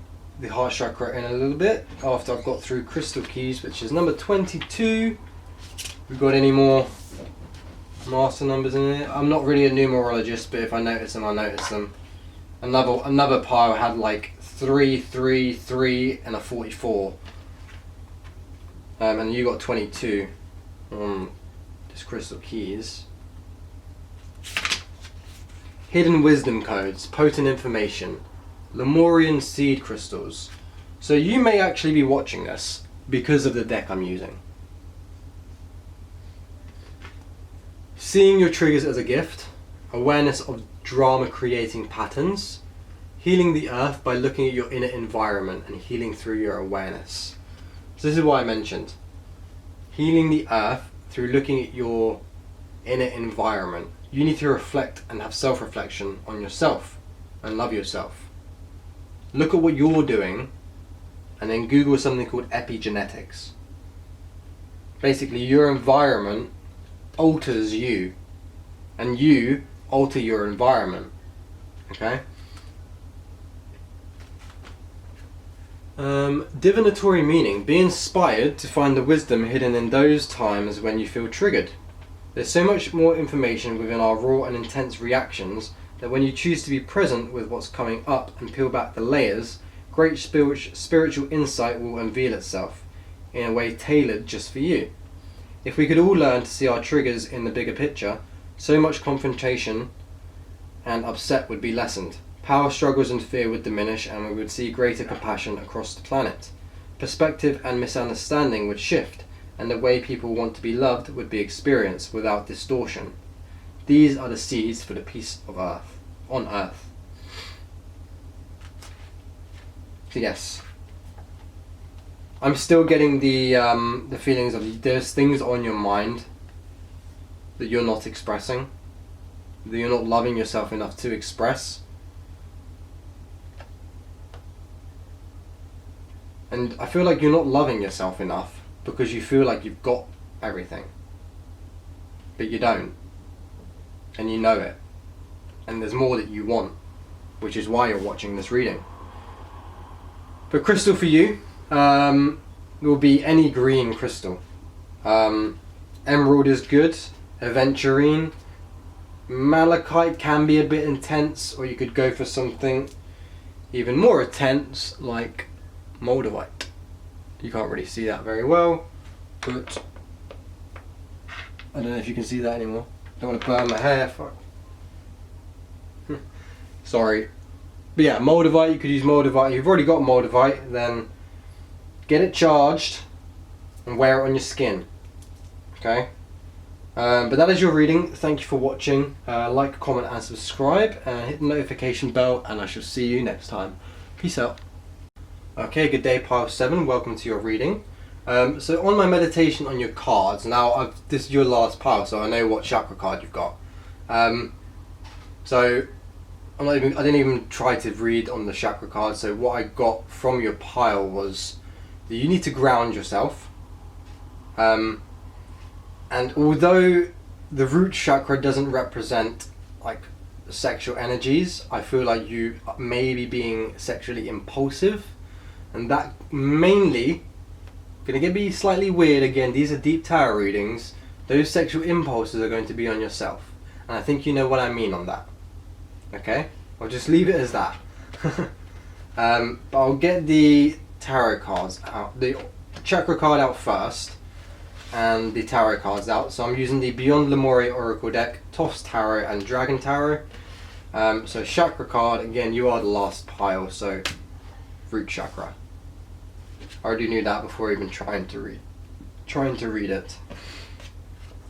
heart chakra in a little bit, after I've got through crystal keys, which is number 22. We've got any more master numbers in it? I'm not really a numerologist, but if I notice them, I notice them. Another pile had like 3, 3, 3 and a 44. And you got 22 on this crystal keys. Hidden wisdom codes, potent information, Lemurian seed crystals. So you may actually be watching this because of the deck I'm using. Seeing your triggers as a gift, awareness of drama creating patterns, healing the earth by looking at your inner environment and healing through your awareness. So this is what I mentioned. Healing the earth through looking at your inner environment. You need to reflect and have self-reflection on yourself and love yourself. Look at what you're doing and then Google something called epigenetics. Basically, your environment alters you and you alter your environment. Okay? Divinatory meaning. Be inspired to find the wisdom hidden in those times when you feel triggered. There's so much more information within our raw and intense reactions that when you choose to be present with what's coming up and peel back the layers, great spiritual insight will unveil itself in a way tailored just for you. If we could all learn to see our triggers in the bigger picture, so much confrontation and upset would be lessened. Power struggles and fear would diminish and we would see greater compassion across the planet. Perspective and misunderstanding would shift, and the way people want to be loved would be experienced without distortion. These are the seeds for the peace of earth, on earth. So yes, I'm still getting the feelings of there's things on your mind that you're not expressing, that you're not loving yourself enough to express. And I feel like you're not loving yourself enough because you feel like you've got everything, but you don't, and you know it, and there's more that you want, which is why you're watching this reading. But crystal for you will be any green crystal. Emerald is good, aventurine. Malachite can be a bit intense, or you could go for something even more intense like moldavite. You can't really see that very well, but I don't know if you can see that anymore. Don't want to burn my hair. Fuck. Sorry. But yeah, moldavite, you could use moldavite. If you've already got moldavite, then get it charged and wear it on your skin. Okay? But that is your reading. Thank you for watching. Like, comment and subscribe, and hit the notification bell, and I shall see you next time. Peace out. Okay, good day, pile 7. Welcome to your reading. So on my meditation on your cards, now this is your last pile, so I know what chakra card you've got. So I didn't even try to read on the chakra card. So what I got from your pile was that you need to ground yourself. And although the root chakra doesn't represent like sexual energies, I feel like you may be being sexually impulsive, and that mainly gonna be slightly weird. Again, these are deep tarot readings. Those sexual impulses are going to be on yourself, and I think you know what I mean on that. Okay, I'll just leave it as that. But I'll get the tarot cards out, the chakra card out first, and the tarot cards out. So I'm using the Beyond Lemuria Oracle deck, Thoths Tarot and Dragon Tarot. So chakra card, again, you are the last pile, so root chakra. I already knew that before even trying to read it.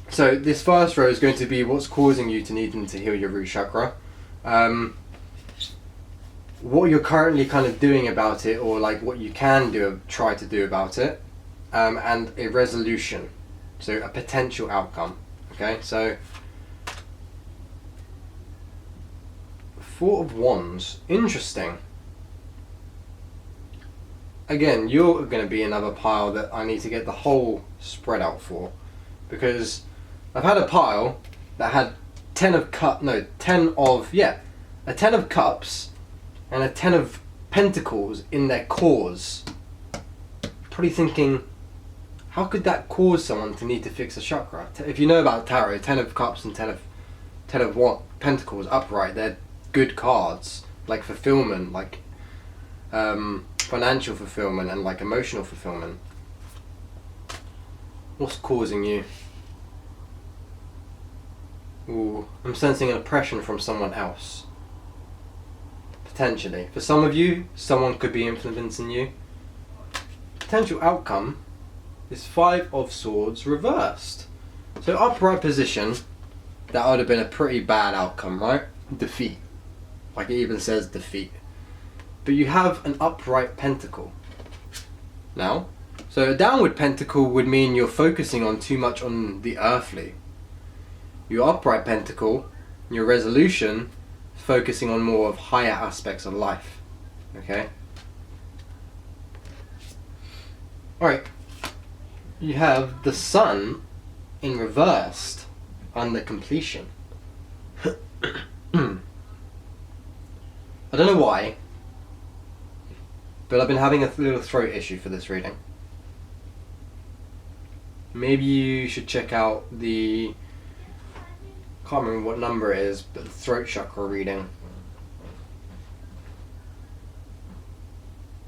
So this first row is going to be what's causing you to needing to heal your root chakra. What you're currently kind of doing about it, or like what you can try to do about it. And a resolution, so a potential outcome. Okay, so Four of Wands, interesting. Again, you're going to be another pile that I need to get the whole spread out for, because I've had a pile that had a 10 of cups and a 10 of pentacles in their cause. Probably thinking, how could that cause someone to need to fix a chakra? If you know about tarot, 10 of cups and 10 of what? Pentacles upright, they're good cards, like fulfillment, like financial fulfillment and like emotional fulfillment. What's causing you? Ooh, I'm sensing an oppression from someone else. Potentially. For some of you, someone could be influencing you. Potential outcome is 5 of Swords reversed. So upright position, that would have been a pretty bad outcome, right? Defeat. Like it even says defeat. But you have an upright pentacle. Now, so a downward pentacle would mean you're focusing on too much on the earthly. Your upright pentacle, your resolution, focusing on more of higher aspects of life. Okay? Alright, you have the Sun in reversed under completion. I don't know why, but I've been having a little throat issue for this reading. Maybe you should check out the, can't remember what number it is, but the throat chakra reading.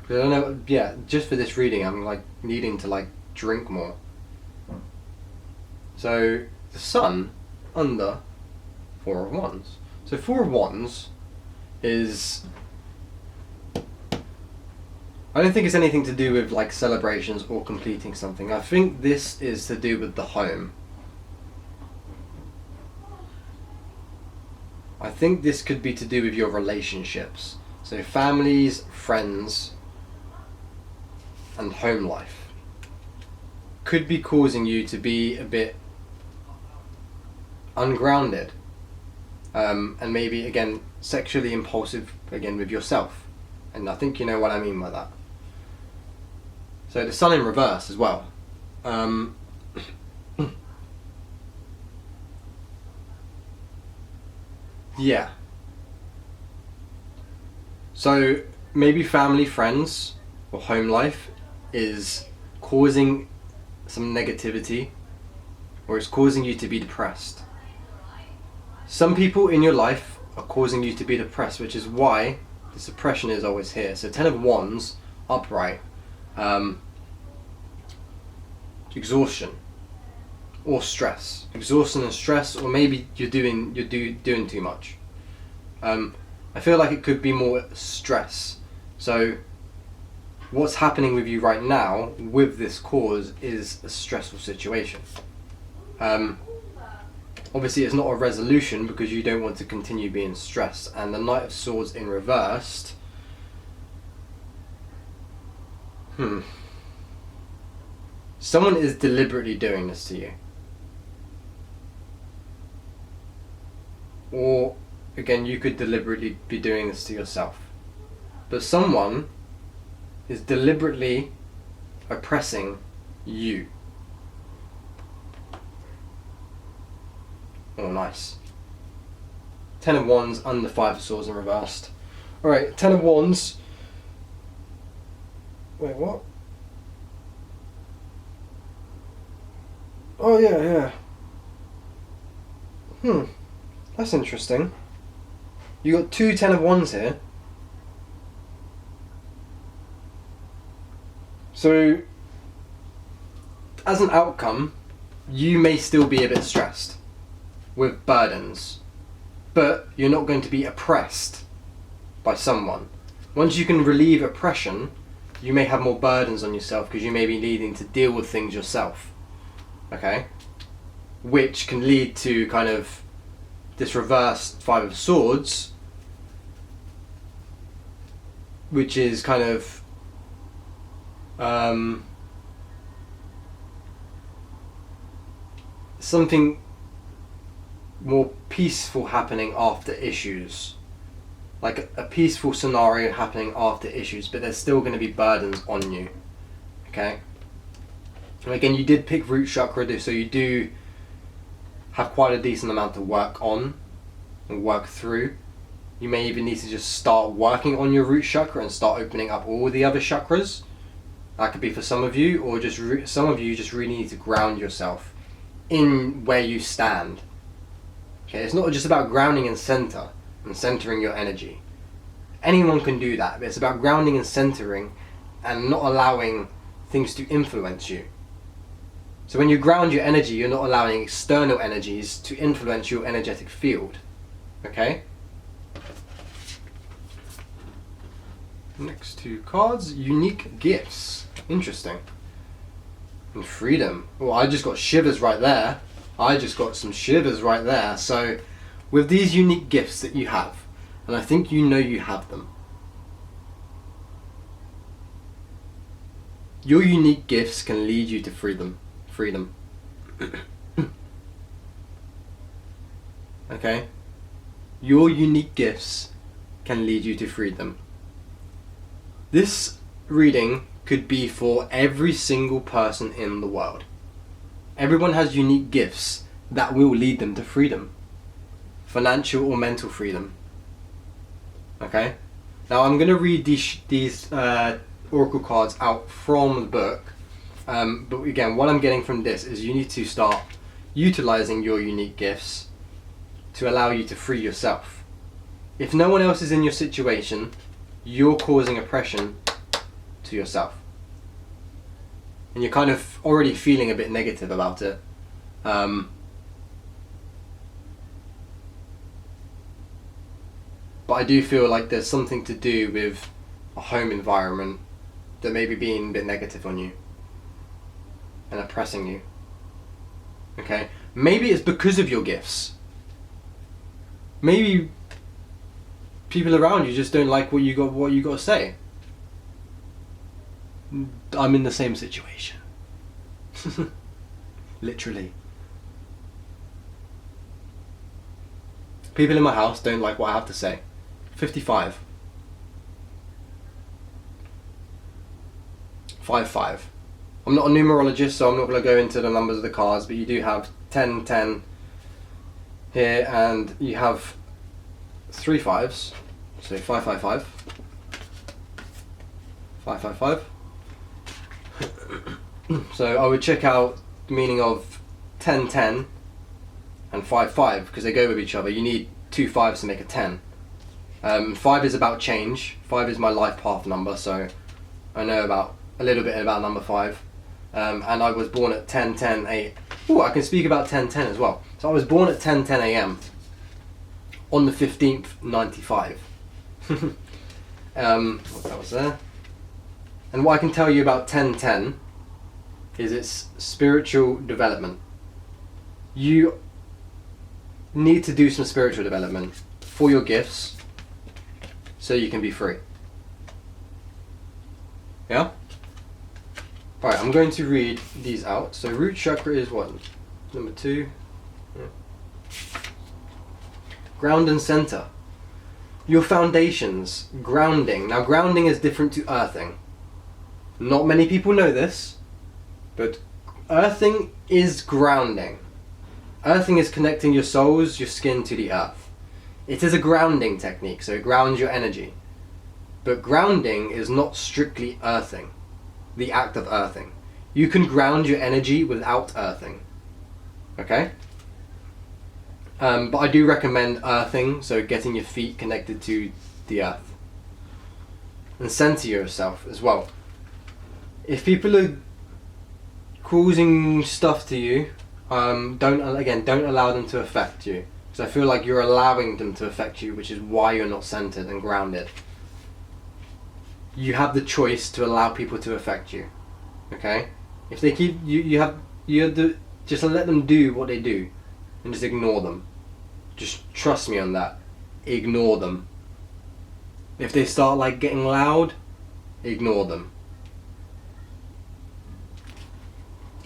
Because I don't know, yeah, just for this reading I'm like needing to like drink more. So the Sun under 4 of Wands. So 4 of Wands is, I don't think it's anything to do with like celebrations or completing something. I think this is to do with the home. I think this could be to do with your relationships. So families, friends, and home life could be causing you to be a bit ungrounded, and maybe again sexually impulsive again with yourself, and I think you know what I mean by that. So the Sun in reverse as well. Yeah, so maybe family, friends, or home life is causing some negativity or it's causing you to be depressed. Some people in your life are causing you to be depressed, which is why this oppression is always here. So 10 of Wands, upright, exhaustion or stress. Exhaustion and stress, or maybe you're doing too much. I feel like it could be more stress. So what's happening with you right now with this cause is a stressful situation. Obviously it's not a resolution because you don't want to continue being stressed. And the Knight of Swords in reversed. Someone is deliberately doing this to you. Or, again, you could deliberately be doing this to yourself. But someone is deliberately oppressing you. Oh, nice. 10 of Wands and the 5 of Swords in reversed. Alright, 10 of Wands. Wait, what? Oh, yeah. That's interesting. You got 2 10 of Wands here. So, as an outcome, you may still be a bit stressed with burdens, but you're not going to be oppressed by someone. Once you can relieve oppression, you may have more burdens on yourself because you may be needing to deal with things yourself. Okay? Which can lead to kind of this reversed 5 of Swords, which is kind of something more peaceful happening after issues. Like a peaceful scenario happening after issues, but there's still going to be burdens on you. Okay? And again, you did pick root chakra, so you do have quite a decent amount to work on and work through. You may even need to just start working on your root chakra and start opening up all the other chakras. That could be for some of you, or just some of you just really need to ground yourself in where you stand. Okay, it's not just about grounding and centering your energy. Anyone can do that, but it's about grounding and centering and not allowing things to influence you. So when you ground your energy, you're not allowing external energies to influence your energetic field. Okay? Next 2 cards, unique gifts. Interesting. And freedom. Well, I just got shivers right there. I just got some shivers right there. So with these unique gifts that you have, and I think you know you have them, your unique gifts can lead you to freedom. Okay? Your unique gifts can lead you to freedom. This reading could be for every single person in the world. Everyone has unique gifts that will lead them to freedom. Financial or mental freedom. Okay? Now I'm going to read these oracle cards out from the book. But again, what I'm getting from this is you need to start utilizing your unique gifts to allow you to free yourself. If no one else is in your situation, you're causing oppression to yourself. And you're kind of already feeling a bit negative about it. But I do feel like there's something to do with a home environment that may be being a bit negative on you and oppressing you. Okay? Maybe it's because of your gifts. Maybe people around you just don't like what you got to say. I'm in the same situation. Literally. People in my house don't like what I have to say. 55. 5-5. I'm not a numerologist, so I'm not going to go into the numbers of the cards, but you do have 10, 10 here, and you have 3 5s. So 5, 5, 5. 5, 5, 5. So I would check out the meaning of 10, 10 and 5, 5 because they go with each other. You need 2 5s to make a 10. 5 is about change. 5 is my life path number, so I know about a little bit about number 5. And I was born at 10, 10, 8. Oh, I can speak about 10, 10 as well. So I was born at 10, 10 a.m. on the 15th, 95. What that was there. And what I can tell you about 10, 10 is its spiritual development. You need to do some spiritual development for your gifts so you can be free. Yeah? Right, I'm going to read these out. So root chakra is what? Number 2. Yeah. Ground and center. Your foundations, grounding. Now grounding is different to earthing. Not many people know this, but earthing is grounding. Earthing is connecting your souls, your skin to the earth. It is a grounding technique, so it grounds your energy. But grounding is not strictly earthing, the act of earthing. You can ground your energy without earthing. Okay? But I do recommend earthing, so getting your feet connected to the earth. And center yourself as well. If people are causing stuff to you, don't allow them to affect you. Because I feel like you're allowing them to affect you, which is why you're not centered and grounded. You have the choice to allow people to affect you. Okay? If they keep you have to just let them do what they do and just ignore them. Just trust me on that. Ignore them. If they start like getting loud, ignore them.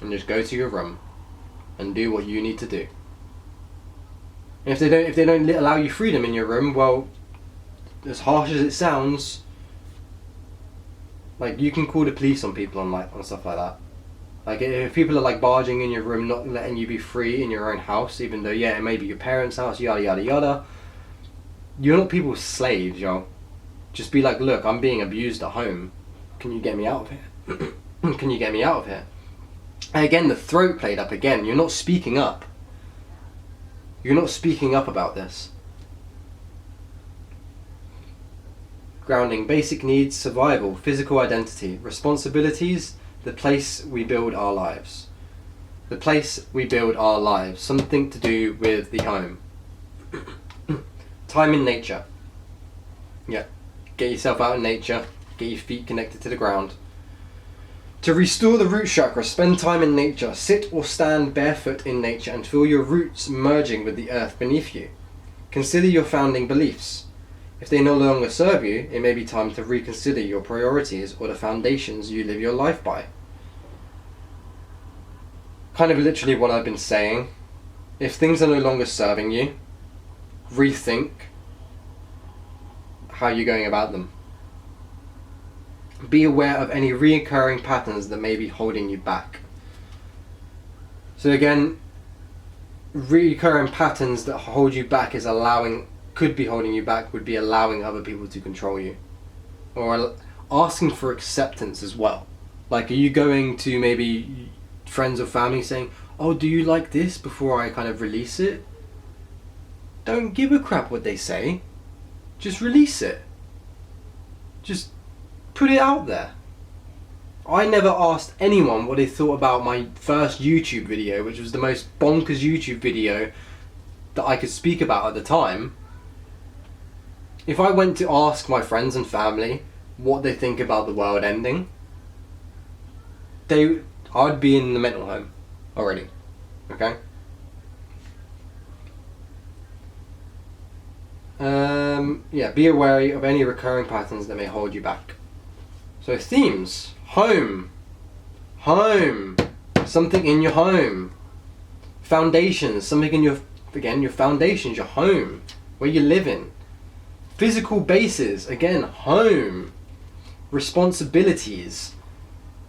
And just go to your room and do what you need to do. And if they don't allow you freedom in your room, well, as harsh as it sounds, like you can call the police on people on stuff like that. Like if people are like barging in your room, not letting you be free in your own house, even though it may be your parents' house, yada yada yada. You're not people's slaves, yo. Just be like, look, I'm being abused at home. Can you get me out of here? Can you get me out of here? And again, the throat played up again. You're not speaking up. You're not speaking up about this. Grounding, basic needs, survival, physical identity, responsibilities, the place we build our lives. The place we build our lives. Something to do with the home. Time in nature. Yeah. Get yourself out in nature. Get your feet connected to the ground. To restore the root chakra, spend time in nature. Sit or stand barefoot in nature and feel your roots merging with the earth beneath you. Consider your founding beliefs. If they no longer serve you, it may be time to reconsider your priorities or the foundations you live your life by. Kind of literally what I've been saying. If things are no longer serving you, rethink how you're going about them. Be aware of any recurring patterns that may be holding you back. So again, recurring patterns that hold you back could be holding you back, would be allowing other people to control you. Or asking for acceptance as well. Like, are you going to maybe friends or family saying, oh, do you like this, before I kind of release it? Don't give a crap what they say. Just release it. Just put it out there. I never asked anyone what they thought about my first YouTube video, which was the most bonkers YouTube video that I could speak about at the time. If I went to ask my friends and family what they think about the world ending, I'd be in the mental home already. Okay? Be wary of any recurring patterns that may hold you back. So themes: home, something in your home. Foundations, something in your foundations, your home, where you live in. Physical bases, again, home. Responsibilities.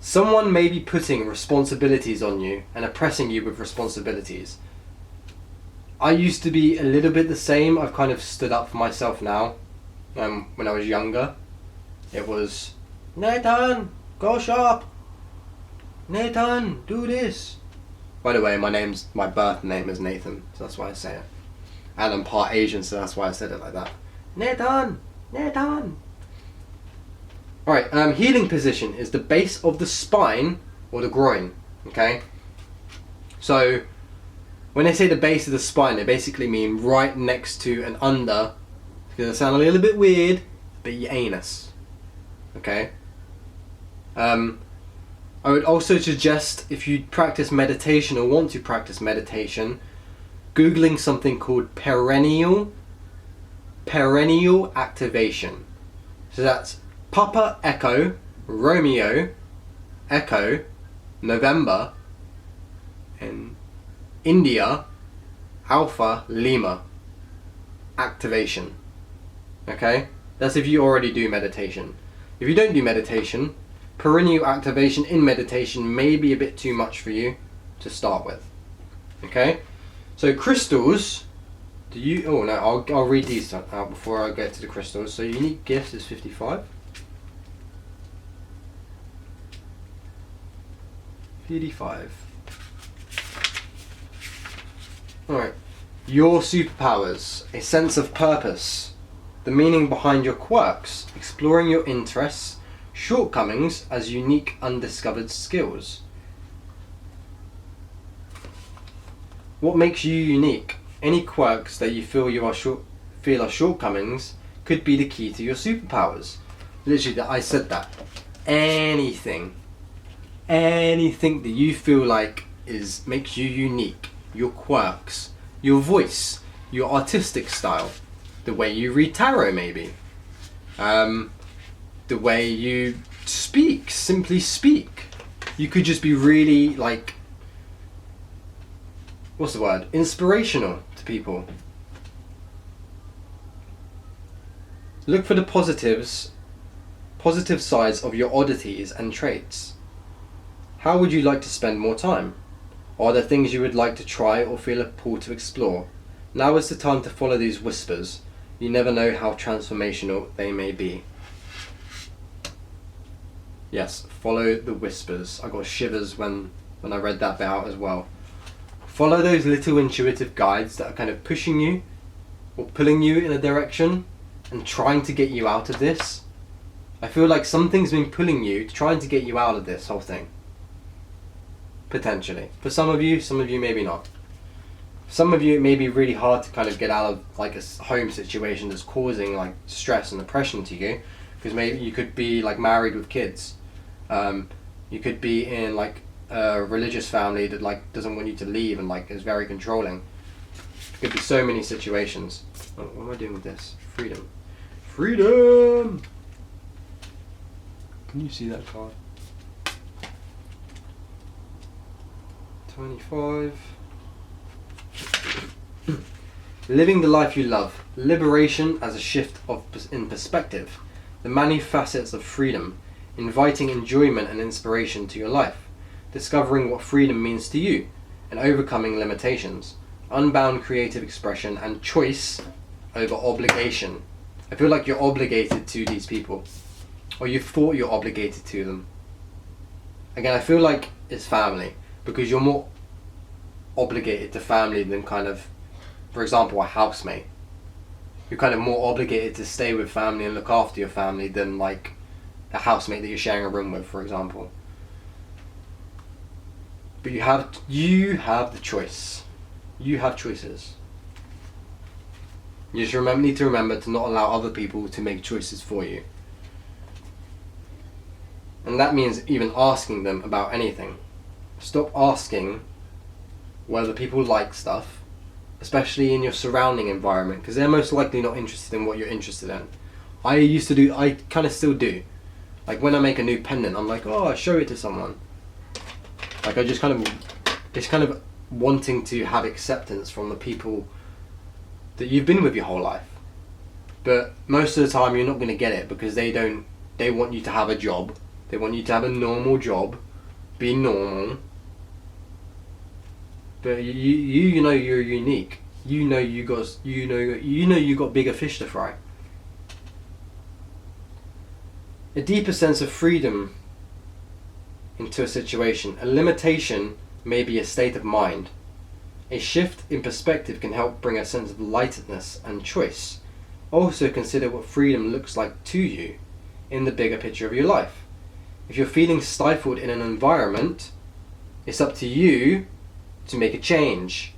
Someone may be putting responsibilities on you and oppressing you with responsibilities. I used to be a little bit the same. I've kind of stood up for myself now. When I was younger, it was, Nathan, go shop. Nathan, do this. By the way, my birth name is Nathan, so that's why I say it. And I'm part Asian, so that's why I said it like that. Nathan! Nathan! Alright, healing position is the base of the spine or the groin, okay? So, when they say the base of the spine, they basically mean right next to and under, it's going to sound a little bit weird, but your anus, okay? I would also suggest, if you practice meditation or want to practice meditation, Googling something called perineal activation. So that's Papa Echo, Romeo, Echo, November, and India, Alpha, Lima, activation. Okay? That's if you already do meditation. If you don't do meditation, perineal activation in meditation may be a bit too much for you to start with. Okay? So crystals, I'll read these out before I get to the crystals. So unique gifts is 55. 55. Alright. Your superpowers, a sense of purpose, the meaning behind your quirks, exploring your interests, shortcomings as unique undiscovered skills. What makes you unique? Any quirks that you feel are shortcomings could be the key to your superpowers. Literally, I said that. Anything that you feel like makes you unique, your quirks, your voice, your artistic style, the way you read tarot maybe, the way you simply speak. You could just be really inspirational to people. Look for the positive sides of your oddities and traits. How would you like to spend more time? Are there things you would like to try or feel a pull to explore? Now is the time to follow these whispers. You never know how transformational they may be. Yes, follow the whispers. I got shivers when I read that bit out as well. Follow those little intuitive guides that are kind of pushing you or pulling you in a direction and trying to get you out of this. I feel like something's been pulling you, trying to get you out of this whole thing. Potentially. For some of you maybe not. For some of you it may be really hard to kind of get out of a home situation that's causing stress and oppression to you, because maybe you could be married with kids. You could be in a religious family that doesn't want you to leave and is very controlling. There could be so many situations. Oh, what am I doing with this? Freedom. Freedom! Can you see that card? 25. Living the life you love. Liberation as a shift in perspective. The many facets of freedom. Inviting enjoyment and inspiration to your life. Discovering what freedom means to you. And overcoming limitations. Unbound creative expression and choice over obligation. I feel like you're obligated to these people. Or you thought you're obligated to them. Again, I feel like it's family. Because you're more obligated to family than for example, a housemate. You're kind of more obligated to stay with family and look after your family than a housemate that you're sharing a room with, for example. But you have the choice. You have choices. You just need to remember to not allow other people to make choices for you. And that means even asking them about anything. Stop asking whether people like stuff, especially in your surrounding environment, because they're most likely not interested in what you're interested in. I kind of still do. When I make a new pendant, I'm I'll show it to someone. It's kind of wanting to have acceptance from the people that you've been with your whole life. But most of the time you're not going to get it, because they want you to have a job. They want you to have a normal job, be normal. But you know you're unique. You know you got bigger fish to fry. A deeper sense of freedom into a situation. A limitation may be a state of mind. A shift in perspective can help bring a sense of lightness and choice. Also consider what freedom looks like to you in the bigger picture of your life. If you're feeling stifled in an environment, it's up to you to make a change.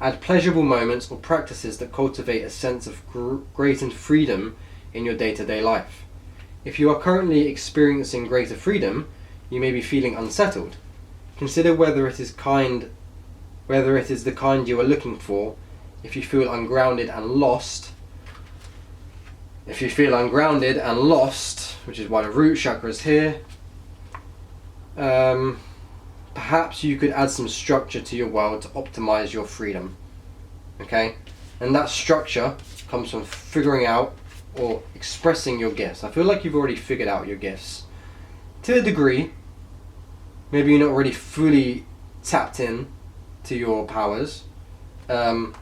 Add pleasurable moments or practices that cultivate a sense of greater freedom in your day-to-day life. If you are currently experiencing greater freedom, you may be feeling unsettled. Consider whether it is the kind you are looking for. If you feel ungrounded and lost, which is why the root chakra is here, perhaps you could add some structure to your world to optimize your freedom. Okay? And that structure comes from figuring out or expressing your gifts. I feel like you've already figured out your gifts. To a degree, maybe you're not already fully tapped in to your powers. But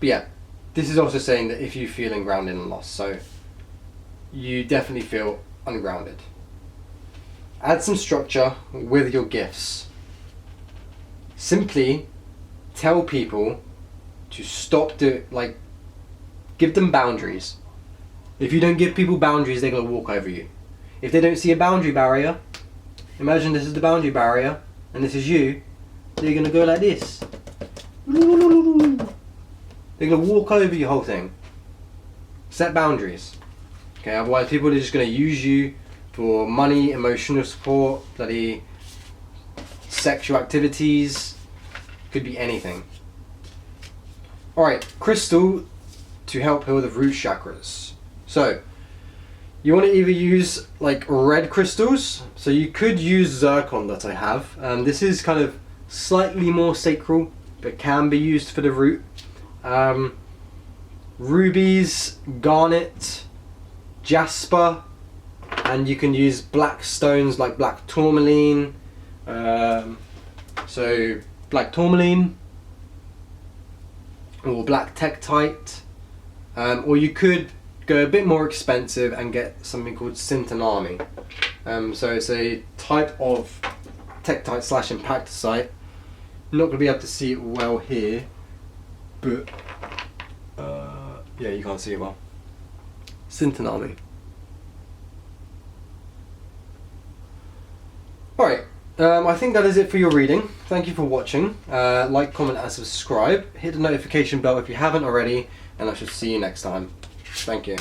yeah, this is also saying that if you're feeling grounded and lost, so you definitely feel ungrounded. Add some structure with your gifts. Simply tell people to stop give them boundaries. If you don't give people boundaries, they're going to walk over you. If they don't see a boundary barrier, imagine this is the boundary barrier and this is you, they're going to go like this. They're going to walk over your whole thing. Set boundaries. Okay, otherwise people are just going to use you for money, emotional support, bloody sexual activities, could be anything. Alright, crystal to help heal the root chakras. So, you want to either use like red crystals, so you could use zircon that I have. This is kind of slightly more sacral, but can be used for the root. Rubies, garnet, jasper, and you can use black stones like black tourmaline. So black tourmaline or black tektite, or you could go a bit more expensive and get something called sintanami. So it's a type of tektite / impactosite. I'm not going to be able to see it well here, but yeah, you can't see it well. Sintanami. Alright, I think that is it for your reading. Thank you for watching. Like, comment and subscribe. Hit the notification bell if you haven't already, and I shall see you next time. Thank you.